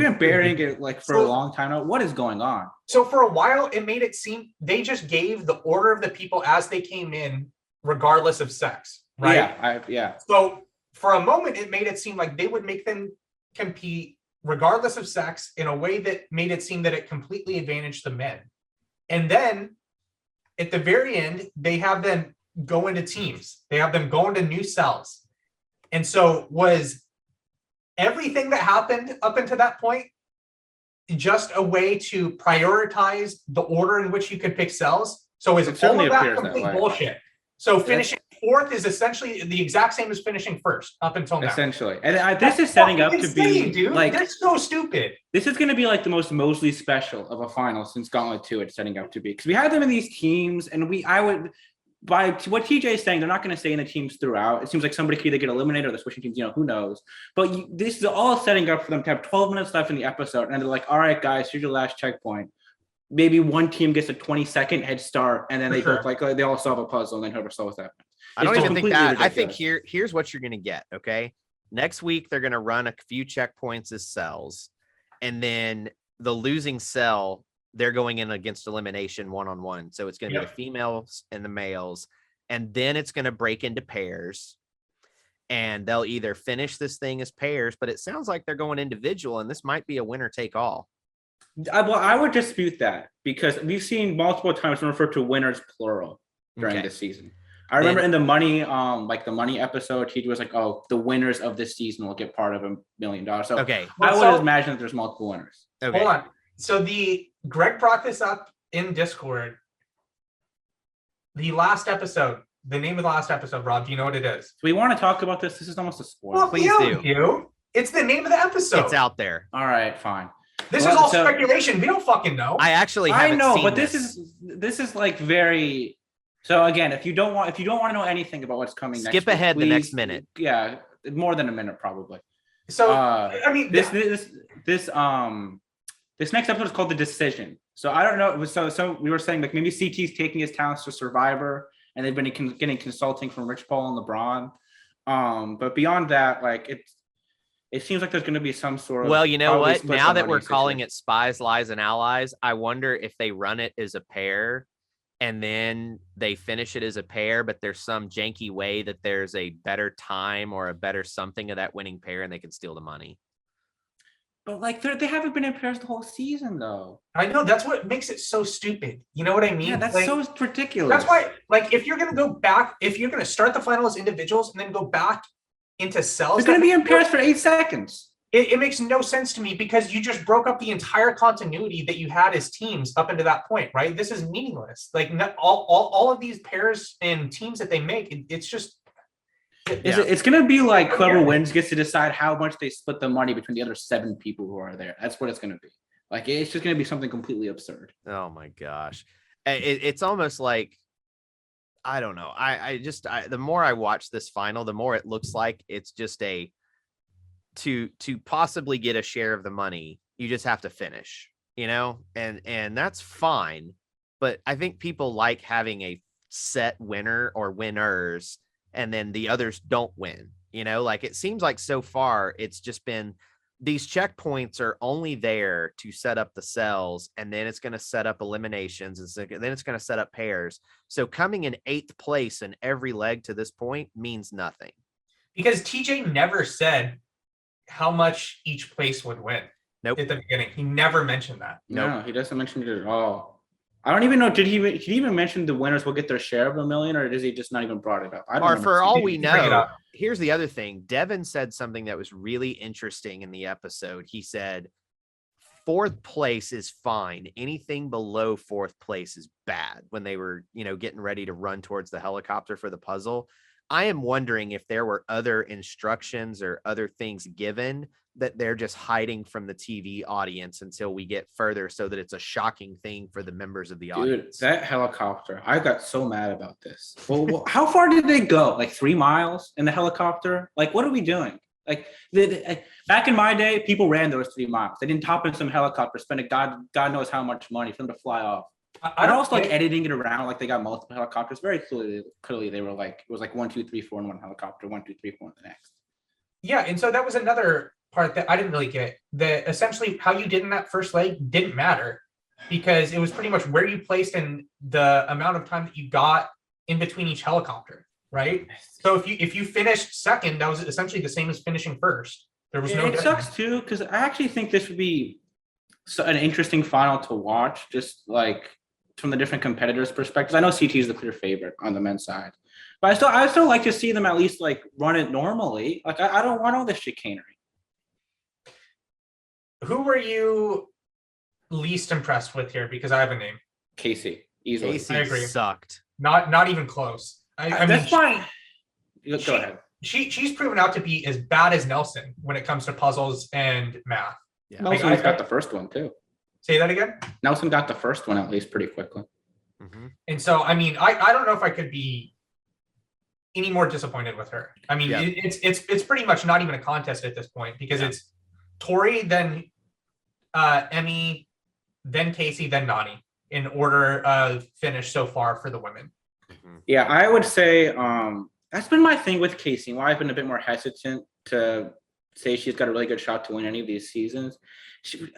been burying it like for a long time now. What is going on? So for a while, it made it seem they just gave the order of the people as they came in, regardless of sex, right? Yeah. So for a moment, it made it seem like they would make them compete regardless of sex in a way that made it seem that it completely advantaged the men. And then at the very end, they have them go into teams. They have them go into new cells. And so was everything that happened up until that point just a way to prioritize the order in which you could pick cells? So is all of that complete bullshit? So finishing fourth is essentially the exact same as finishing first up until now. Essentially. And this is setting up to be dude. Like, they're so stupid. This is going to be like the most Mosley special of a final since Gauntlet 2 it's setting up to be. Because we had them in these teams, and by what TJ is saying, they're not going to stay in the teams throughout. It seems like somebody could either get eliminated or they're switching teams, who knows. But this is all setting up for them to have 12 minutes left in the episode. And they're like, all right, guys, here's your last checkpoint. Maybe one team gets a 20-second head start, and then they both they all solve a puzzle, and then whoever solves that. I don't even think that. I think here's what you're going to get, okay? Next week, they're going to run a few checkpoints as cells, and then the losing cell, they're going in against elimination one-on-one. So it's going to be the females and the males, and then it's going to break into pairs, and they'll either finish this thing as pairs, but it sounds like they're going individual, and this might be a winner take all. I would dispute that, because we've seen multiple times refer to winners plural during this season. I remember in the money, the money episode, he was like, "Oh, the winners of this season will get part of $1 million." So I would imagine that there's multiple winners. Okay. Hold on. So Greg brought this up in Discord. The last episode, the name of the last episode, Rob, do you know what it is? Do we want to talk about this? This is almost a spoiler. Well, Please yeah, do. you. It's the name of the episode. It's out there. All right, fine. This Well, is all so- speculation. We don't fucking know. I actually I haven't know, seen but this is like very. So again, if you don't want to know anything about what's coming next, Skip week, ahead the please- next minute. Yeah, more than a minute probably. So I mean, this next episode is called The Decision. So I don't know. So we were saying like maybe CT's taking his talents to Survivor, and they've been getting consulting from Rich Paul and LeBron. But beyond that, like it seems like there's going to be some sort of. Well, you know probably what? split Now the that we're money calling situation. it Spies, Lies, and Allies, I wonder if they run it as a pair and then they finish it as a pair, but there's some janky way that there's a better time or a better something of that winning pair and they can steal the money. But like they haven't been in pairs the whole season though. I know that's what makes it so stupid. You know what I mean? Yeah, that's Like, so ridiculous. That's why, like, if you're gonna go back, if you're gonna start the final as individuals and then go back into cells, they're going to be in pairs for 8 seconds. it makes no sense to me because you just broke up the entire continuity that you had as teams up into that point, right? This is meaningless. Like all of these pairs and teams that they make, it's just. It's going to be like whoever Yeah. wins gets to decide how much they split the money between the other 7 people who are there. That's what it's going to be. Like it's just going to be something completely absurd. Oh my gosh. It's almost like, I don't know. The more I watch this final, the more it looks like it's just to possibly get a share of the money, you just have to finish, and that's fine. But I think people like having a set winner or winners and then the others don't win, like it seems like so far it's just been these checkpoints are only there to set up the cells, and then it's going to set up eliminations, and then it's going to set up pairs. So coming in 8th place in every leg to this point means nothing. Because TJ never said how much each place would win. Nope. At the beginning, he never mentioned that. No, he doesn't mention it at all. I don't even know. Did he even mention the winners will get their share of $1 million, or does he just not even brought it up? I don't Or remember for all seeing we it. Bring it know, up. here's the other thing. Devin said something that was really interesting in the episode. He said, 4th place is fine. Anything below 4th place is bad, when they were, getting ready to run towards the helicopter for the puzzle. I am wondering if there were other instructions or other things given that they're just hiding from the TV audience until we get further, so that it's a shocking thing for the members of the Dude, audience. that helicopter, I got so mad about this. Well, how far did they go? Like 3 miles in the helicopter? Like, what are we doing? Like, back in my day, people ran those 3 miles. They didn't top in some helicopter, spend God knows how much money for them to fly off. I And don't also like get- editing it around, like they got multiple helicopters. Very clearly they were like, it was like 1, 2, 3, 4 in one helicopter, 1, 2, 3, 4 in the next. Yeah, and so that was another part that I didn't really get. That essentially how you did in that first leg didn't matter, because it was pretty much where you placed and the amount of time that you got in between each helicopter, right? So if you finished second, that was essentially the same as finishing first. There was no It difference. sucks too, because I actually think this would be an interesting final to watch, just like from the different competitors' perspectives. I know CT is the clear favorite on the men's side, but I still like to see them at least like run it normally. Like I don't want all this chicanery. Who were you least impressed with here? Because I have a name. Kaycee, easily. I agree. Kaycee sucked. Not even close. I mean, That's fine. Go she- ahead. she's proven out to be as bad as Nelson when it comes to puzzles and math. Yeah. Nelson's I- got the first one too. Say that again. Nelson got the first one at least pretty quickly. Mhm. And so, I mean, I don't know if I could be any more disappointed with her. I mean, Yeah. it's pretty much not even a contest at this point, because Yeah. it's Tori, then Emmy, then Kaycee, then Nany in order of finish so far for the women. Mhm. Yeah, I would say that's been my thing with Kaycee. Why I've been a bit more hesitant to say she's got a really good shot to win any of these seasons.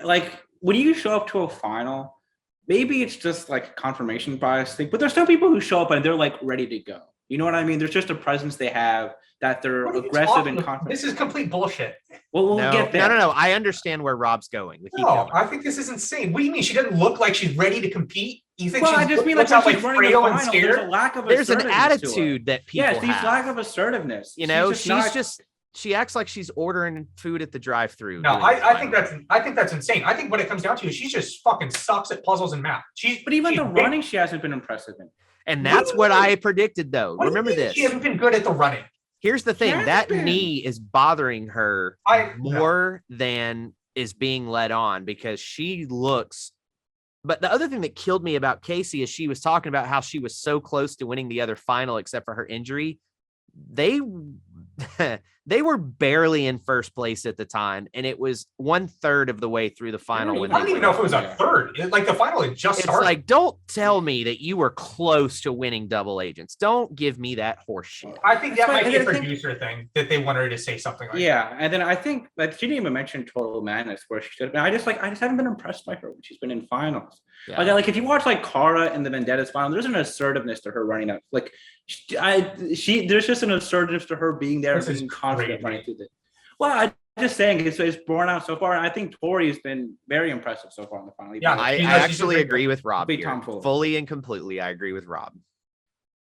Like when you show up to a final, maybe it's just like a confirmation bias thing, but there's still people who show up and they're like ready to go. You know what I mean? There's just a presence they have that they're What are you aggressive talking and about? confident. This is complete bullshit. Well, we'll No, get there. no. I understand where Rob's going. We keep No, going. I think this is insane. What do you mean? She doesn't look like she's ready to compete? You think Well, I she's just mean like looks out when she's running the frail and final, there's a scared? lack of There's an assertiveness to her. attitude that people Yes, these have. lack of assertiveness. She acts like she's ordering food at the drive-through. No, doing I the think final. that's insane. I think what it comes down to is she just fucking sucks at puzzles and math. But even she's the running, she hasn't been impressive in. And that's what I predicted, though. What do you Remember mean this. She hasn't been good at the running. Here's the thing. She That hasn't been. knee is bothering her No. more than is being led on because she looks. But the other thing that killed me about Kaycee is she was talking about how she was so close to winning the other final except for her injury. They they were barely in first place at the time, and it was 1/3 of the way through the final when I they don't even know if it was a third. Like the final had just it's started. like, don't tell me that you were close to winning double agents. Don't give me that horse shit. I think that might be a I think- producer thing that they wanted her to say something like Yeah, and then I think that she didn't even mention Total Madness where she should have been. I just haven't been impressed by her when she's been in finals. Yeah. Like if you watch like Cara and the Vendettas final, there's an assertiveness to her running up. Like there's just an assertiveness to her being there and This is being confident crazy. running through the. Well, I'm just saying it's borne out so far, and I think Tori has been very impressive so far in the final. Yeah, I she's a actually great agree with Rob Big here. Tom Fuller. Fully and completely. I agree with Rob.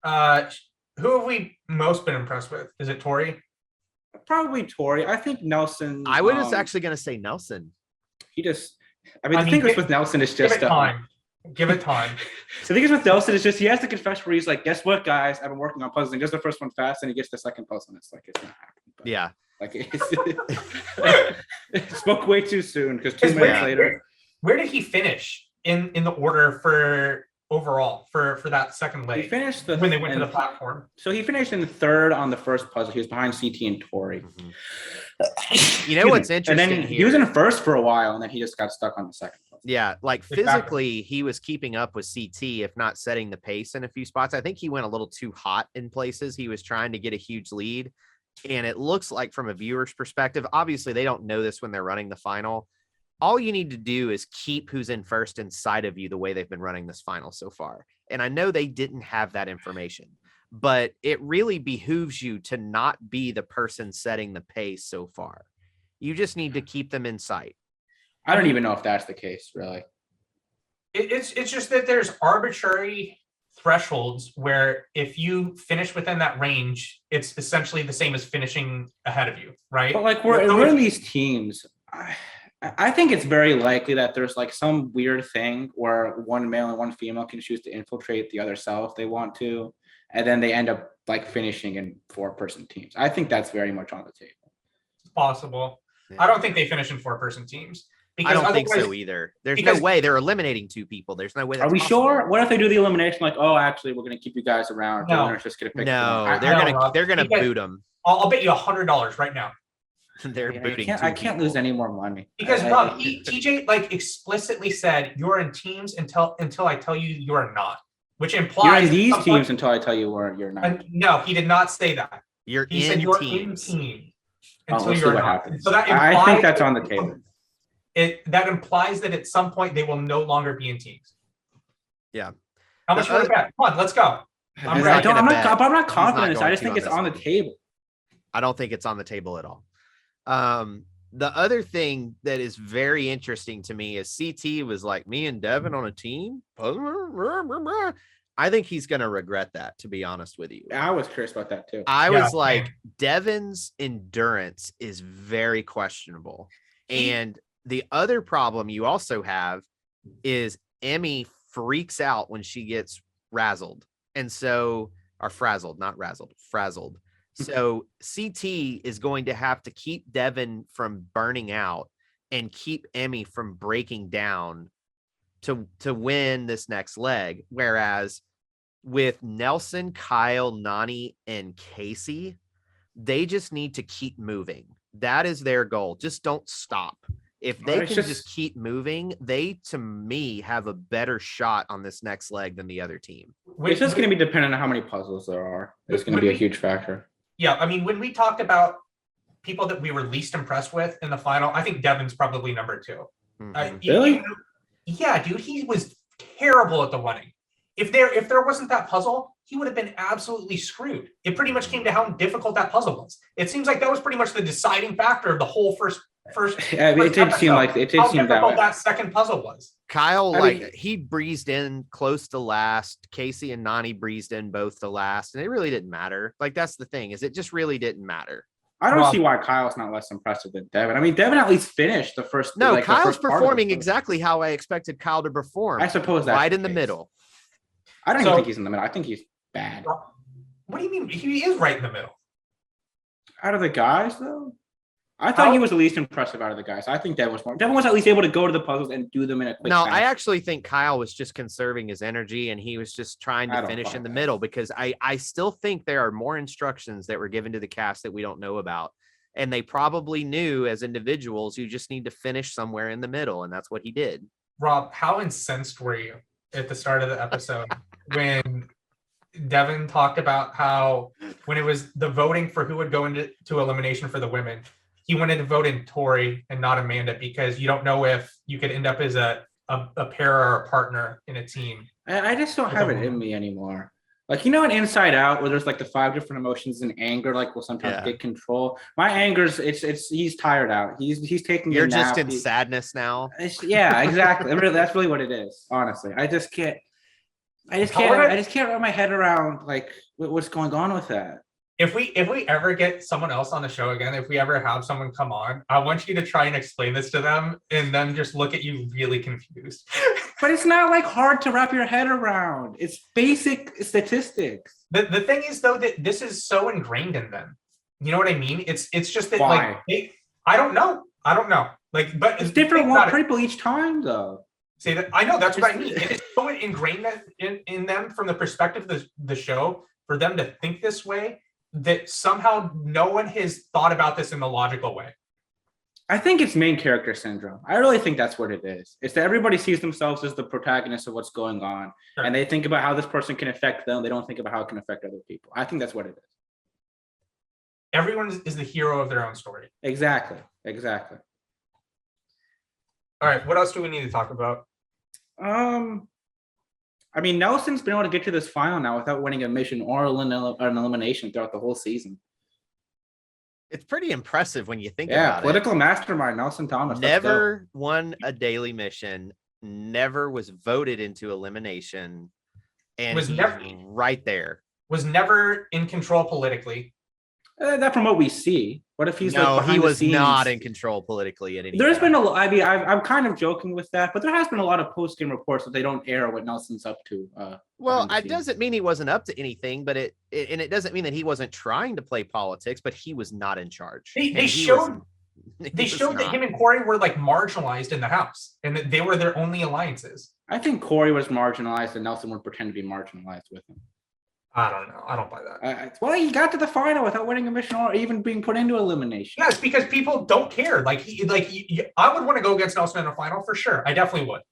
Who have we most been impressed with? Is it Tori? Probably Tori. I think Nelson. I was actually going to say Nelson. He just. I The mean, thing is give- with Nelson is Give just it time. Give it time. The thing is with Nelson is just he has the confession where he's like, guess what, guys? I've been working on puzzles and gets the first one fast and he gets the second puzzle and it's like it's not happening. But, Yeah. Like it spoke way too soon because 2 Because minutes later. Where did he finish in the order for overall for that second He leg finished when they went to the platform? So he finished in third on the first puzzle. He was behind CT and Tori. You know what's And then interesting he was here? in first for a while and then he just got stuck on the second puzzle. Yeah, like Exactly. physically, he was keeping up with CT, if not setting the pace in a few spots. I think he went a little too hot in places. He was trying to get a huge lead. And it looks like from a viewer's perspective, obviously they don't know this when they're running the final. All you need to do is keep who's in first inside of you the way they've been running this final so far. And I know they didn't have that information, but it really behooves you to not be the person setting the pace so far. You just need to keep them in sight. I don't even know if that's the case, really. It's just that there's arbitrary thresholds where if you finish within that range, it's essentially the same as finishing ahead of you, right? But like we're in these teams. I think it's very likely that there's like some weird thing where one male and one female can choose to infiltrate the other cell if they want to, and then they end up like finishing in 4-person teams. I think that's very much on the table. It's possible. I don't think they finish in 4-person teams. I don't think so otherwise- either. There's because- no way they're eliminating 2 people. There's no way. Are That's we possible. sure? What if they do the elimination? Like, oh, actually, we're going to keep you guys around. No. The winner's just going to pick. No, one. they're gonna because- boot them. I'll bet you $100 right now. They're booting. I 2 can't people. lose any more money. Because I- Rob, TJ like explicitly said you're in teams until I tell you you are not, which implies You're in these at some point- teams until I tell you you're not. No, he did not say that. You're He said in you're teams. in team Oh, until we'll see you're what not. happens. So that I implies think that's on the table. that implies that at some point they will no longer be in teams. Yeah. How much The you want other- to bet? Come on, let's go. I'm He's ready. not gonna I'm bet. not confident. He's not I just going think to it's on on the this one. table. I don't think it's on the table at all. The other thing that is very interesting to me is CT was like, me and Devin on a team. I think he's going to regret that, to be honest with you. I was curious about that too. I Yeah, was like, same. Devin's endurance is very questionable. He- And the other problem you also have is Emmy freaks out when she gets razzled. And so, or frazzled, not razzled, frazzled. So CT is going to have to keep Devin from burning out and keep Emmy from breaking down to win this next leg. Whereas with Nelson, Kyle, Nany, and Kaycee, they just need to keep moving. That is their goal. Just don't stop. If they It's can just just- keep moving, they, to me, have a better shot on this next leg than the other team. It's just going to be dependent on how many puzzles there are. It's going to be a huge factor. Yeah, I mean, when we talked about people that we were least impressed with in the final, I think Devin's probably number 2. Mhm. Really? Yeah, dude, he was terrible at the running. If there wasn't that puzzle, he would have been absolutely screwed. It pretty much came to how difficult that puzzle was. It seems like that was pretty much the deciding factor of the whole first. Yeah, it did seem episode. like it did How seem that difficult way. that second puzzle was. Kyle, I like mean- he breezed in close to last. Kaycee and Nany breezed in both to last, and it really didn't matter. Like that's the thing, is it just really didn't matter. I don't Rob- see why Kyle's not less impressive than Devin. I mean, Devin at least finished the first. No, like, the Kyle's first part of the performing first. exactly how I expected Kyle to perform. I suppose that's right in the case. middle. I don't even So- think he's in the middle. I think he's bad. What do you mean? He is right in the middle. Out of the guys, though, I thought he was the least impressive out of the guys. I think Devin was more. Devin was at least able to go to the puzzles and do them in a quick. No, fashion. I actually think Kyle was just conserving his energy and he was just trying I to don't finish buy in the that. middle because I still think there are more instructions that were given to the cast that we don't know about. And they probably knew as individuals, you just need to finish somewhere in the middle. And that's what he did. Rob, how incensed were you at the start of the episode when Devin talked about how when it was the voting for who would go into elimination for the women, he wanted to vote in Tori and not Amanda because you don't know if you could end up as a pair or a partner in a team. I just don't have it in me anymore. Like, in Inside Out where there's like the 5 different emotions and anger, like will sometimes get control. My anger's he's tired out. He's taking You're a nap. just in sadness now. Yeah, exactly. That's really what it is. Honestly, I just can't wrap my head around like what's going on with that. If we ever get someone else on the show again, if we ever have someone come on, I want you to try and explain this to them and then just look at you really confused. But it's not like hard to wrap your head around. It's basic statistics. The thing is though that this is so ingrained in them. You know what I mean? It's just that Why? I don't know. Like, but It's different one people each time though. Say that I know that's what I mean. It is so ingrained in them from the perspective of the show for them to think this way that somehow no one has thought about this in a logical way. I think it's main character syndrome. I really think that's what it is. It's that everybody sees themselves as the protagonist of what's going on, and they think about how this person can affect them. They don't think about how it can affect other people. I think that's what it is. Everyone is the hero of their own story. Exactly. All right, what else do we need to talk about? I mean, Nelson's been able to get to this final now without winning a mission or an elimination throughout the whole season. It's pretty impressive when you think about political mastermind Nelson Thomas. Never won a daily mission, never was voted into elimination, and Was he's never- right there. Was never in control politically. That from what we see. What if he's No, like he behind the was scenes? not in control politically at any There's time. been a. I mean, I'm kind of joking with that, but there has been a lot of post-game reports that they don't air what Nelson's up to. Well, behind the it scenes. doesn't mean he wasn't up to anything, but it doesn't mean that he wasn't trying to play politics, but he was not in charge. They And he showed was- they he was showed that not. him and Corey were like marginalized in the house and that they were their only alliances. I think Corey was marginalized, and Nelson would pretend to be marginalized with him. I don't know. I don't buy that. Well, he got to the final without winning a mission or even being put into elimination. Yeah, it's because people don't care. I would want to go against Nelson in a final for sure. I definitely would.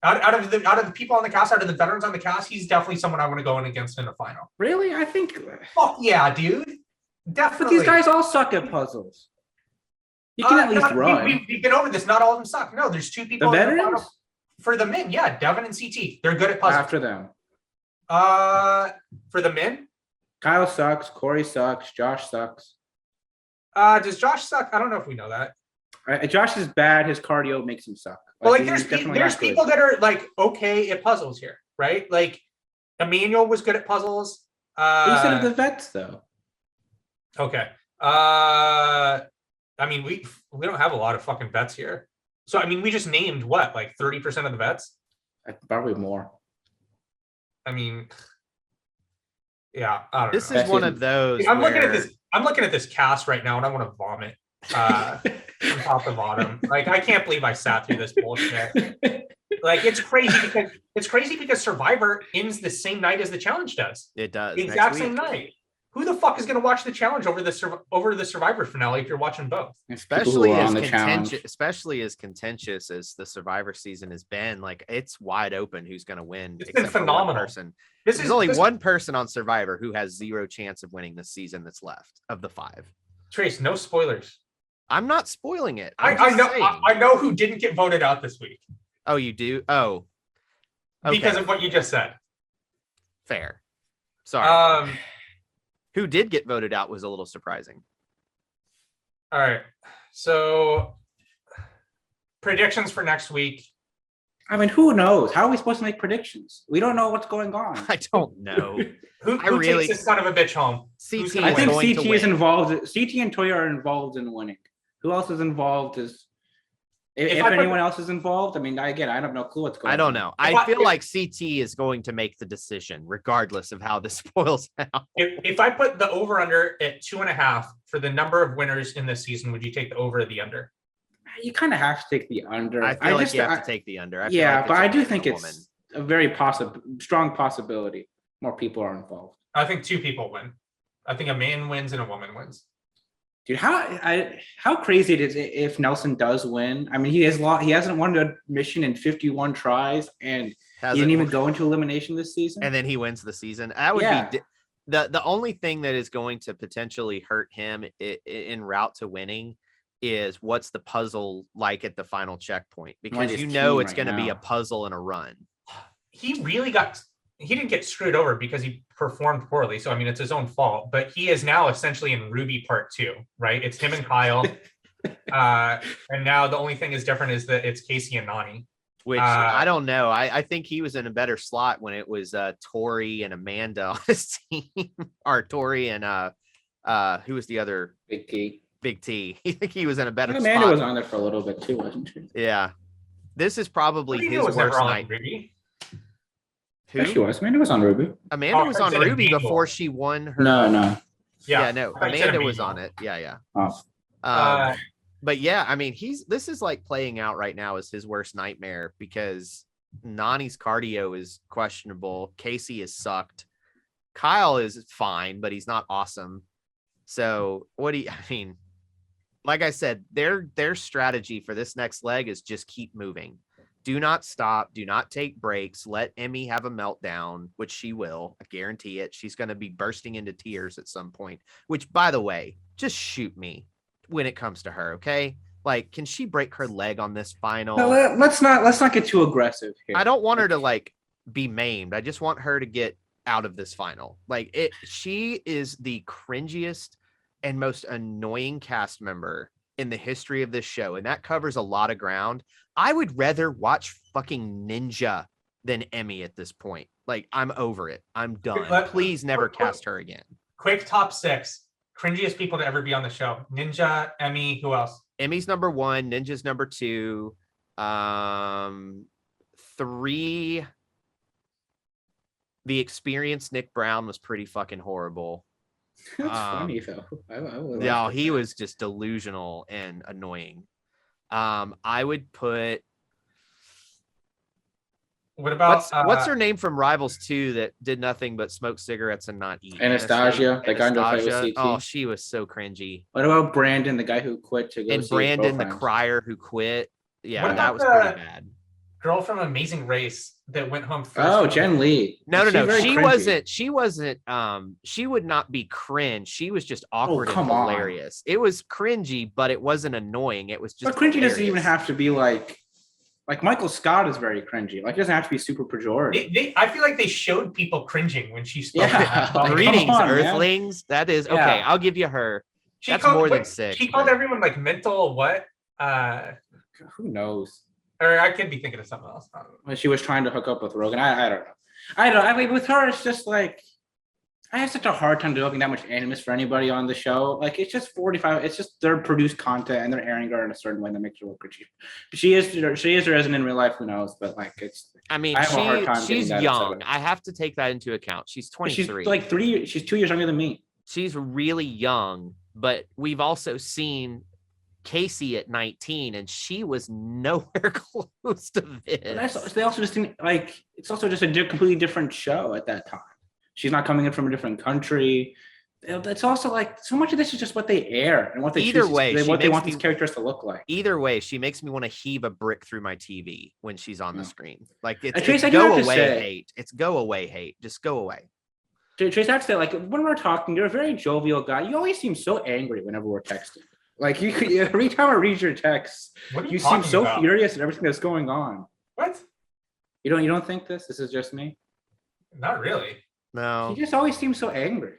Out of the people on the cast, out of the veterans on the cast, he's definitely someone I want to go in against in a final. Really? I think. Fuck yeah, dude. But Definitely. these guys all suck at puzzles. You can at least run. We've been over this. Not all of them suck. No, there's 2 people The in the veterans? final for the men. Yeah, Devin and CT. They're good at puzzles. After them. For the men, Kyle sucks. Corey sucks. Josh sucks. does Josh suck? I don't know if we know that. Josh is bad. His cardio makes him suck. Well, he's definitely there's not good. people that are like okay at puzzles here, right? Like Emanuel was good at puzzles. You said of the vets though. Okay. I mean, we don't have a lot of fucking vets here. So I mean, we just named what, like 30% of the vets? Probably more. I mean, yeah, I don't This know. is one of those. I'm looking at where- this. I'm looking at this cast right now, and I want to vomit from top to bottom. Like, I can't believe I sat through this bullshit. Like, it's crazy because Survivor ends the same night as the challenge does. It does. The next exact week. same night. Who the fuck is going to watch the challenge over the Survivor finale if you're watching both? Especially People who are as on the challenge. contentious as the Survivor season has been, like it's wide open who's going to win. It's been except for one phenomenal. person. This There's is only this- one person on Survivor who has 0 chance of winning this season that's left of the 5. Trace, no spoilers. I'm not spoiling it. I I'm just know. saying. I know who didn't get voted out this week Oh, you do? Oh, because okay. of what you just said. Fair. Sorry. Um. Who did get voted out was a little surprising. All right. So predictions for next week. I mean, who knows? How are we supposed to make predictions? We don't know what's going on. I don't know. Who really- takes this son of a bitch home? CT Who's is gonna I think going to CT is win. involved. CT and Toya are involved in winning. Who else is involved? Is If I put- anyone else is involved, I mean, I have no clue what's going on. I don't know. I feel like CT is going to make the decision, regardless of how this spoils out. If I put the over under at 2.5 for the number of winners in this season, would you take the over or the under? You kind of have to take the under. I feel like you have to take the under. I feel yeah, like but it's a I do man think and a it's woman. a very strong possibility. More people are involved. I think 2 people win. I think a man wins and a woman wins. Dude, how crazy it is if Nelson does win. I mean, he hasn't won a mission in 51 tries, and he didn't even go into elimination this season. And then he wins the season. That would be the only thing that is going to potentially hurt him en route to winning is what's the puzzle like at the final checkpoint, because it's going to be a puzzle and a run. He didn't get screwed over because he performed poorly. So, I mean, it's his own fault, but he is now essentially in Ruby part 2, right? It's him and Kyle. And now the only thing is different is that it's Kaycee and Nany. Which I don't know. I think he was in a better slot when it was Tori and Amanda on his team, or Tori and who was the other? Big T. Big T. I think he was in a better spot. Amanda was on there for a little bit too, wasn't she? Yeah. This is probably his worst night. Who? Yeah, she was. Amanda was on Ruby. Amanda was on Ruby before she won her. No. Yeah, no. Amanda was on it. Yeah. Oh. But yeah, I mean, this is like playing out right now as his worst nightmare, because Nany's cardio is questionable. Kaycee is sucked. Kyle is fine, but he's not awesome. So I mean, like I said, their strategy for this next leg is just keep moving. Do not stop. Do not take breaks. Let Emmy have a meltdown, which she will. I guarantee it. She's going to be bursting into tears at some point, which, by the way, just shoot me when it comes to her. Okay. Like, can she break her leg on this final? No, let's not get too aggressive here. I don't want her to like be maimed. I just want her to get out of this final. Like she is the cringiest and most annoying cast member in the history of this show. And that covers a lot of ground. I would rather watch fucking Ninja than Emmy at this point. Like, I'm over it. I'm done. Please never cast her again. Quick top 6 cringiest people to ever be on the show. Ninja, Emmy, who else? Emmy's number 1, Ninja's number 2. 3. The experienced Nick Brown was pretty fucking horrible. That's funny though. Yeah, he was just delusional and annoying. I would put. What about what's her name from Rivals 2 that did nothing but smoke cigarettes and not eat? Anastasia, the guy who played with CT. Oh, she was so cringy. What about Brandon, the guy who quit to go? And see Brandon, the crier who quit. Yeah, that was pretty bad. Girl from Amazing Race that went home first. Oh, Jen Lee. No. She wasn't. She would not be cringe. She was just awkward and hilarious. It was cringy, but it wasn't annoying. It was just. But cringy doesn't even have to be like Michael Scott is very cringy. Like, it doesn't have to be super pejorative. I feel like they showed people cringing when she spoke. Yeah. Greetings, Earthlings. Man. That is okay. I'll give you her. That's more than 6. She called everyone like mental what? Who knows? Or I could be thinking of something else. When she was trying to hook up with Rogan. I don't know. I mean, with her, it's just like, I have such a hard time developing that much animus for anybody on the show. Like, it's just 45. It's just their produced content and they're airing her in a certain way that makes her look cringy. She is or isn't in real life. Who knows? But like, it's. I mean, she's young. I have to take that into account. She's 23. She's like 3 years. She's 2 years younger than me. She's really young, but we've also seen Kaycee at 19, and she was nowhere close to this. They also just didn't like. It's also just a completely different show at that time. She's not coming in from a different country. It's also like so much of this is just what they air and what they what they want these characters to look like. Either way, she makes me want to heave a brick through my TV when she's on the screen. Like it's Trace, go away hate. It's go away hate. Just go away. Trace, I have to say, like when we're talking, you're a very jovial guy. You always seem so angry whenever we're texting. Like every time I read your texts, you seem so furious at everything that's going on. What? You don't think this? This is just me? Not really. No. You just always seem so angry.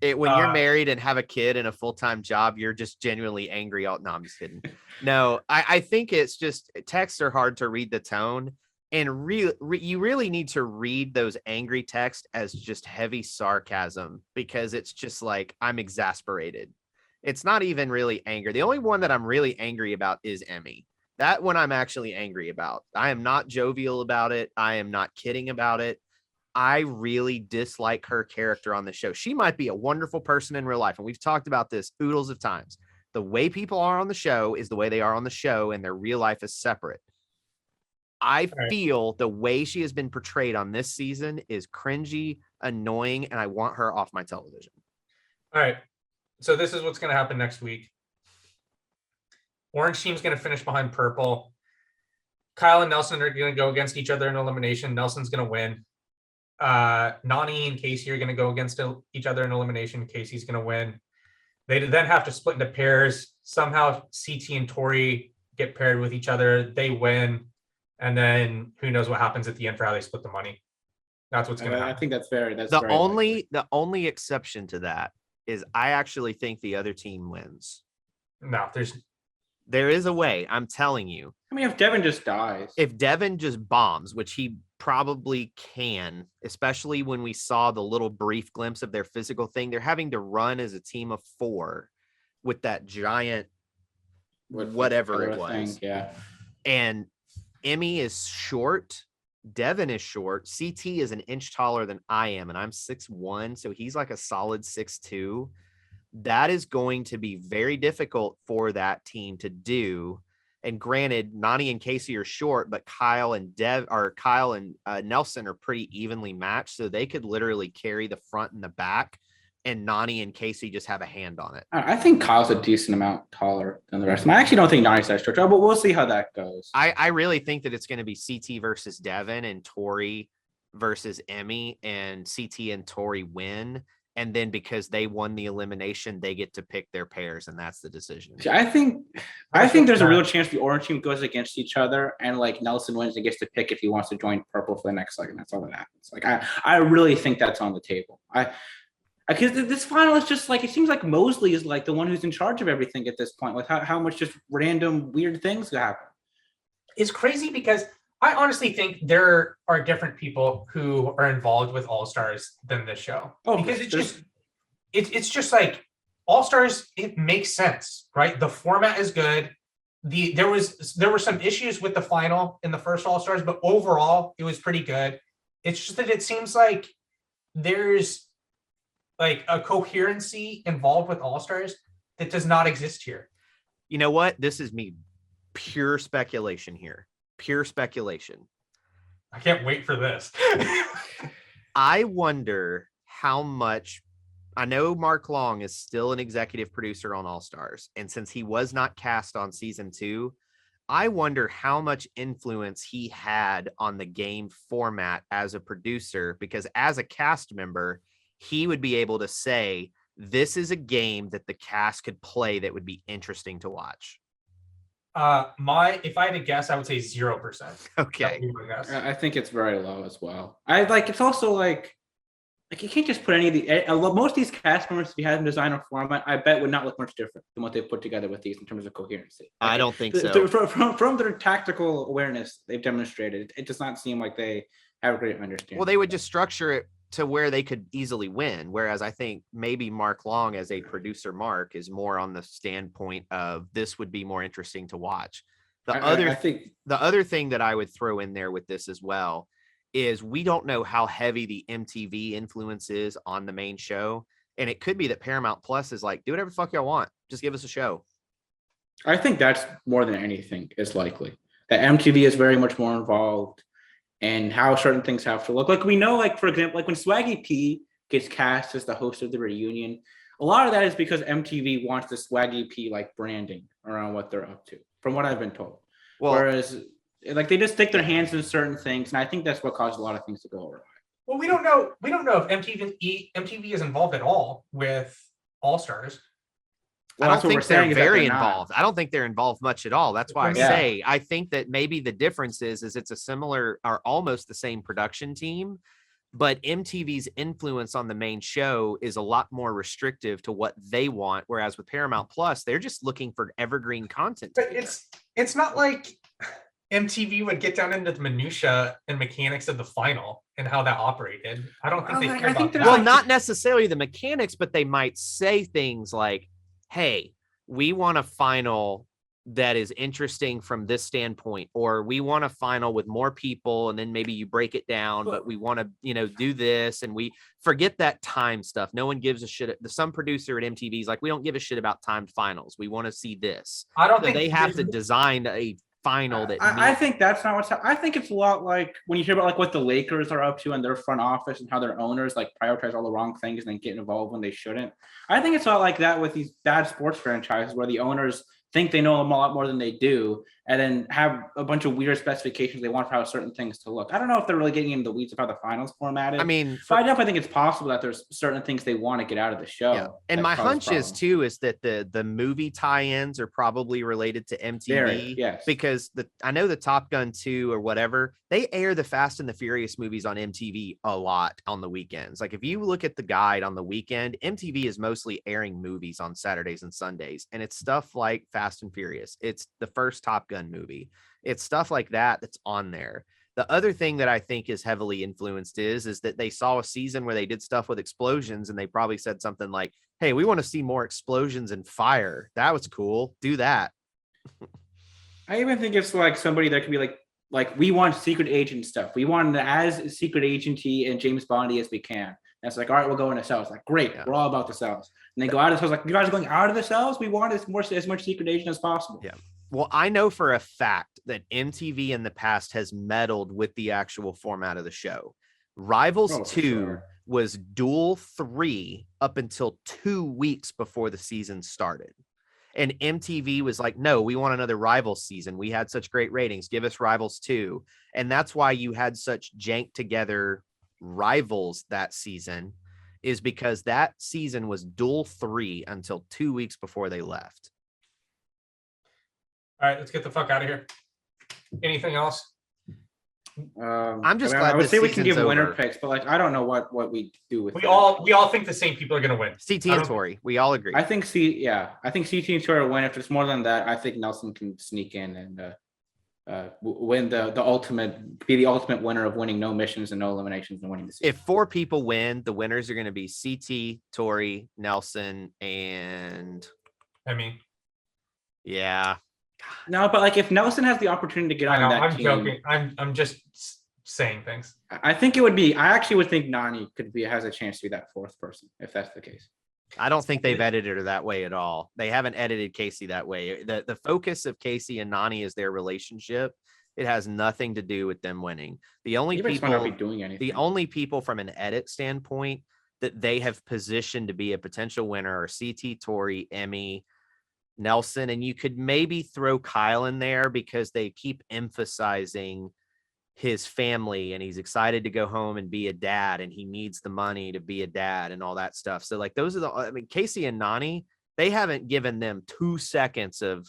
When you're married and have a kid and a full-time job, you're just genuinely angry. No, I'm just kidding. No, I think it's just texts are hard to read the tone, and you really need to read those angry texts as just heavy sarcasm, because it's just like I'm exasperated. It's not even really anger. The only one that I'm really angry about is Emmy. That one I'm actually angry about. I am not jovial about it. I am not kidding about it. I really dislike her character on the show. She might be a wonderful person in real life, and we've talked about this oodles of times. The way people are on the show is the way they are on the show, and their real life is separate. I feel the way she has been portrayed on this season is cringy, annoying, and I want her off my television. All right. So this is what's going to happen next week. Orange team's going to finish behind purple. Kyle and Nelson are going to go against each other in elimination. Nelson's going to win. Nany and Kaycee are going to go against each other in elimination. Kaycee's going to win. They then have to split into pairs. Somehow CT and Tori get paired with each other. They win. And then who knows what happens at the end for how they split the money. That's what's going to happen. I think that's very the only exception to that is I actually think the other team wins. No, there is a way. I'm telling you. I mean, if Devin just dies, if Devin just bombs, which he probably can, especially when we saw the little brief glimpse of their physical thing, they're having to run as a team of 4 with that giant, whatever it was. Yeah. And Emmy is short. Devin is short. CT is an inch taller than I am, and I'm 6'1", so he's like a solid 6'2". That is going to be very difficult for that team to do. And granted, Nany and Kaycee are short, but Kyle and Nelson are pretty evenly matched, so they could literally carry the front and the back, and Nany and Kaycee just have a hand on it. I think Kyle's a decent amount taller than the rest of them. I actually don't think Nany's that short, but we'll see how that goes. I really think that it's going to be CT versus Devin and Tori versus Emmy, and CT and Tori win. And then because they won the elimination, they get to pick their pairs, and that's the decision. I think there's a real chance the orange team goes against each other, and like Nelson wins and gets to pick if he wants to join purple for the next leg, and that's all that happens. Like I really think that's on the table. Because this final is just like, it seems like Mosley is like the one who's in charge of everything at this point, with how much just random weird things happen. It's crazy because I honestly think there are different people who are involved with All Stars than this show. Oh, because it's just like All Stars. It makes sense, right? The format is good. There were some issues with the final in the first All Stars, but overall it was pretty good. It's just that it seems like there's like a coherency involved with All Stars that does not exist here. You know what? This is me pure speculation here. Pure speculation. I can't wait for this. I wonder how much. I know Mark Long is still an executive producer on All Stars, and since he was not cast on season 2, I wonder how much influence he had on the game format as a producer, because as a cast member, he would be able to say, this is a game that the cast could play that would be interesting to watch. If I had to guess, I would say 0%. Okay. I think it's very low as well. It's also like you can't just put any of the most of these cast members, if you had them design a format, I bet would not look much different than what they put together with these in terms of coherency. I don't think so. From their tactical awareness they've demonstrated, it does not seem like they have a great understanding. Well, they would just structure it to where they could easily win. Whereas I think maybe Mark Long as a producer, Mark, is more on the standpoint of this would be more interesting to watch. The other thing that I would throw in there with this as well is we don't know how heavy the MTV influence is on the main show. And it could be that Paramount Plus is like, do whatever the fuck y'all want. Just give us a show. I think that's more than anything is likely. That MTV is very much more involved and how certain things have to look. Like we know, like for example, like when Swaggy P gets cast as the host of the reunion, a lot of that is because MTV wants the Swaggy P like branding around what they're up to, from what I've been told. Well, whereas like they just stick their hands in certain things, and I think that's what caused a lot of things to go awry. Well, we don't know if MTV is involved at all with All Stars. Well, I don't think they're very involved. I don't think they're involved much at all. That's why I say I think that maybe the difference is it's a similar or almost the same production team, but MTV's influence on the main show is a lot more restrictive to what they want. Whereas with Paramount Plus, they're just looking for evergreen content. But it's not like MTV would get down into the minutia and mechanics of the final and how that operated. I don't think they care about that. Well, not necessarily the mechanics, but they might say things like, hey, we want a final that is interesting from this standpoint, or we want a final with more people, and then maybe you break it down, but we want to, do this, and we forget that time stuff. No one gives a shit. Some producer at MTV is like, we don't give a shit about timed finals. We want to see this. I don't So think they have to design a final that I think that's not what's I think it's a lot like when you hear about like what the Lakers are up to and their front office and how their owners like prioritize all the wrong things and then get involved when they shouldn't. I think it's a lot like that with these bad sports franchises where the owners think they know a lot more than they do, and then have a bunch of weird specifications they want for how certain things to look. I don't know if they're really getting into the weeds of how the finals formatted. I mean, but I definitely think it's possible that there's certain things they want to get out of the show. yeah. And my hunch is too, is that the movie tie-ins are probably related to MTV. Yes. Because I know the Top Gun 2 or whatever, they air the Fast and the Furious movies on MTV a lot on the weekends. Like if you look at the guide on the weekend, MTV is mostly airing movies on Saturdays and Sundays. And it's stuff like Fast and Furious. It's the first Top Gun movie. It's stuff like that that's on there. The other thing that I think is heavily influenced is that they saw a season where they did stuff with explosions, and they probably said something like, hey, we want to see more explosions and fire. That was cool. Do that. I even think it's like somebody that could be like we want secret agent stuff. We want as secret agenty and James Bondy as we can. And it's like, all right, we'll go into cells. Like, great, we're all about the cells. And they go out of the cells. Like, you guys are going out of the cells. We want as much secret agent as possible. Yeah. Well, I know for a fact that MTV in the past has meddled with the actual format of the show. Rivals 2 was Duel 3 up until 2 weeks before the season started. And MTV was like, no, we want another Rivals season. We had such great ratings. Give us Rivals 2. And that's why you had such jank together Rivals that season, is because that season was Duel 3 until 2 weeks before they left. All right, let's get the fuck out of here. Anything else? I'm just glad I would this say we can give season's winner over. picks, but like I don't know what we do with We that. all think the same people are gonna win. CT and Tori, we all agree. I think CT and Tori win. If it's more than that, I think Nelson can sneak in and win the ultimate, be the ultimate winner of winning no missions and no eliminations and winning the season. If 4 people win, the winners are going to be CT, Tori, Nelson, and yeah. No, but like if Nelson has the opportunity to get on that I'm team, joking. I'm just saying things. I think it would be. I actually would think Nany has a chance to be that 4th person if that's the case. I don't think they've edited her that way at all. They haven't edited Kaycee that way. The focus of Kaycee and Nany is their relationship. It has nothing to do with them winning. The only people from an edit standpoint that they have positioned to be a potential winner are CT, Tori, Emmy, Nelson, and you could maybe throw Kyle in there because they keep emphasizing his family and he's excited to go home and be a dad and he needs the money to be a dad and all that stuff. So like those are Kaycee and Nany, they haven't given them 2 seconds of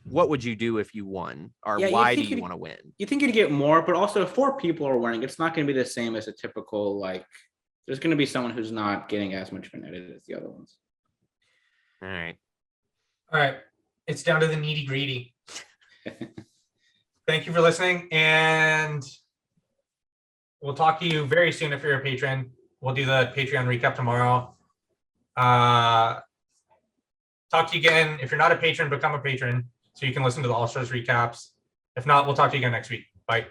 what would you do if you won, or why do you want to win? You think you'd get more, but also if 4 people are winning, it's not going to be the same as a typical, like there's going to be someone who's not getting as much of an edit as the other ones. All right. It's down to the nitty gritty. Thank you for listening, and we'll talk to you very soon if you're a patron. We'll do the Patreon recap tomorrow. Talk to you again. If you're not a patron, become a patron so you can listen to the All-Stars recaps. If not, we'll talk to you again next week. Bye.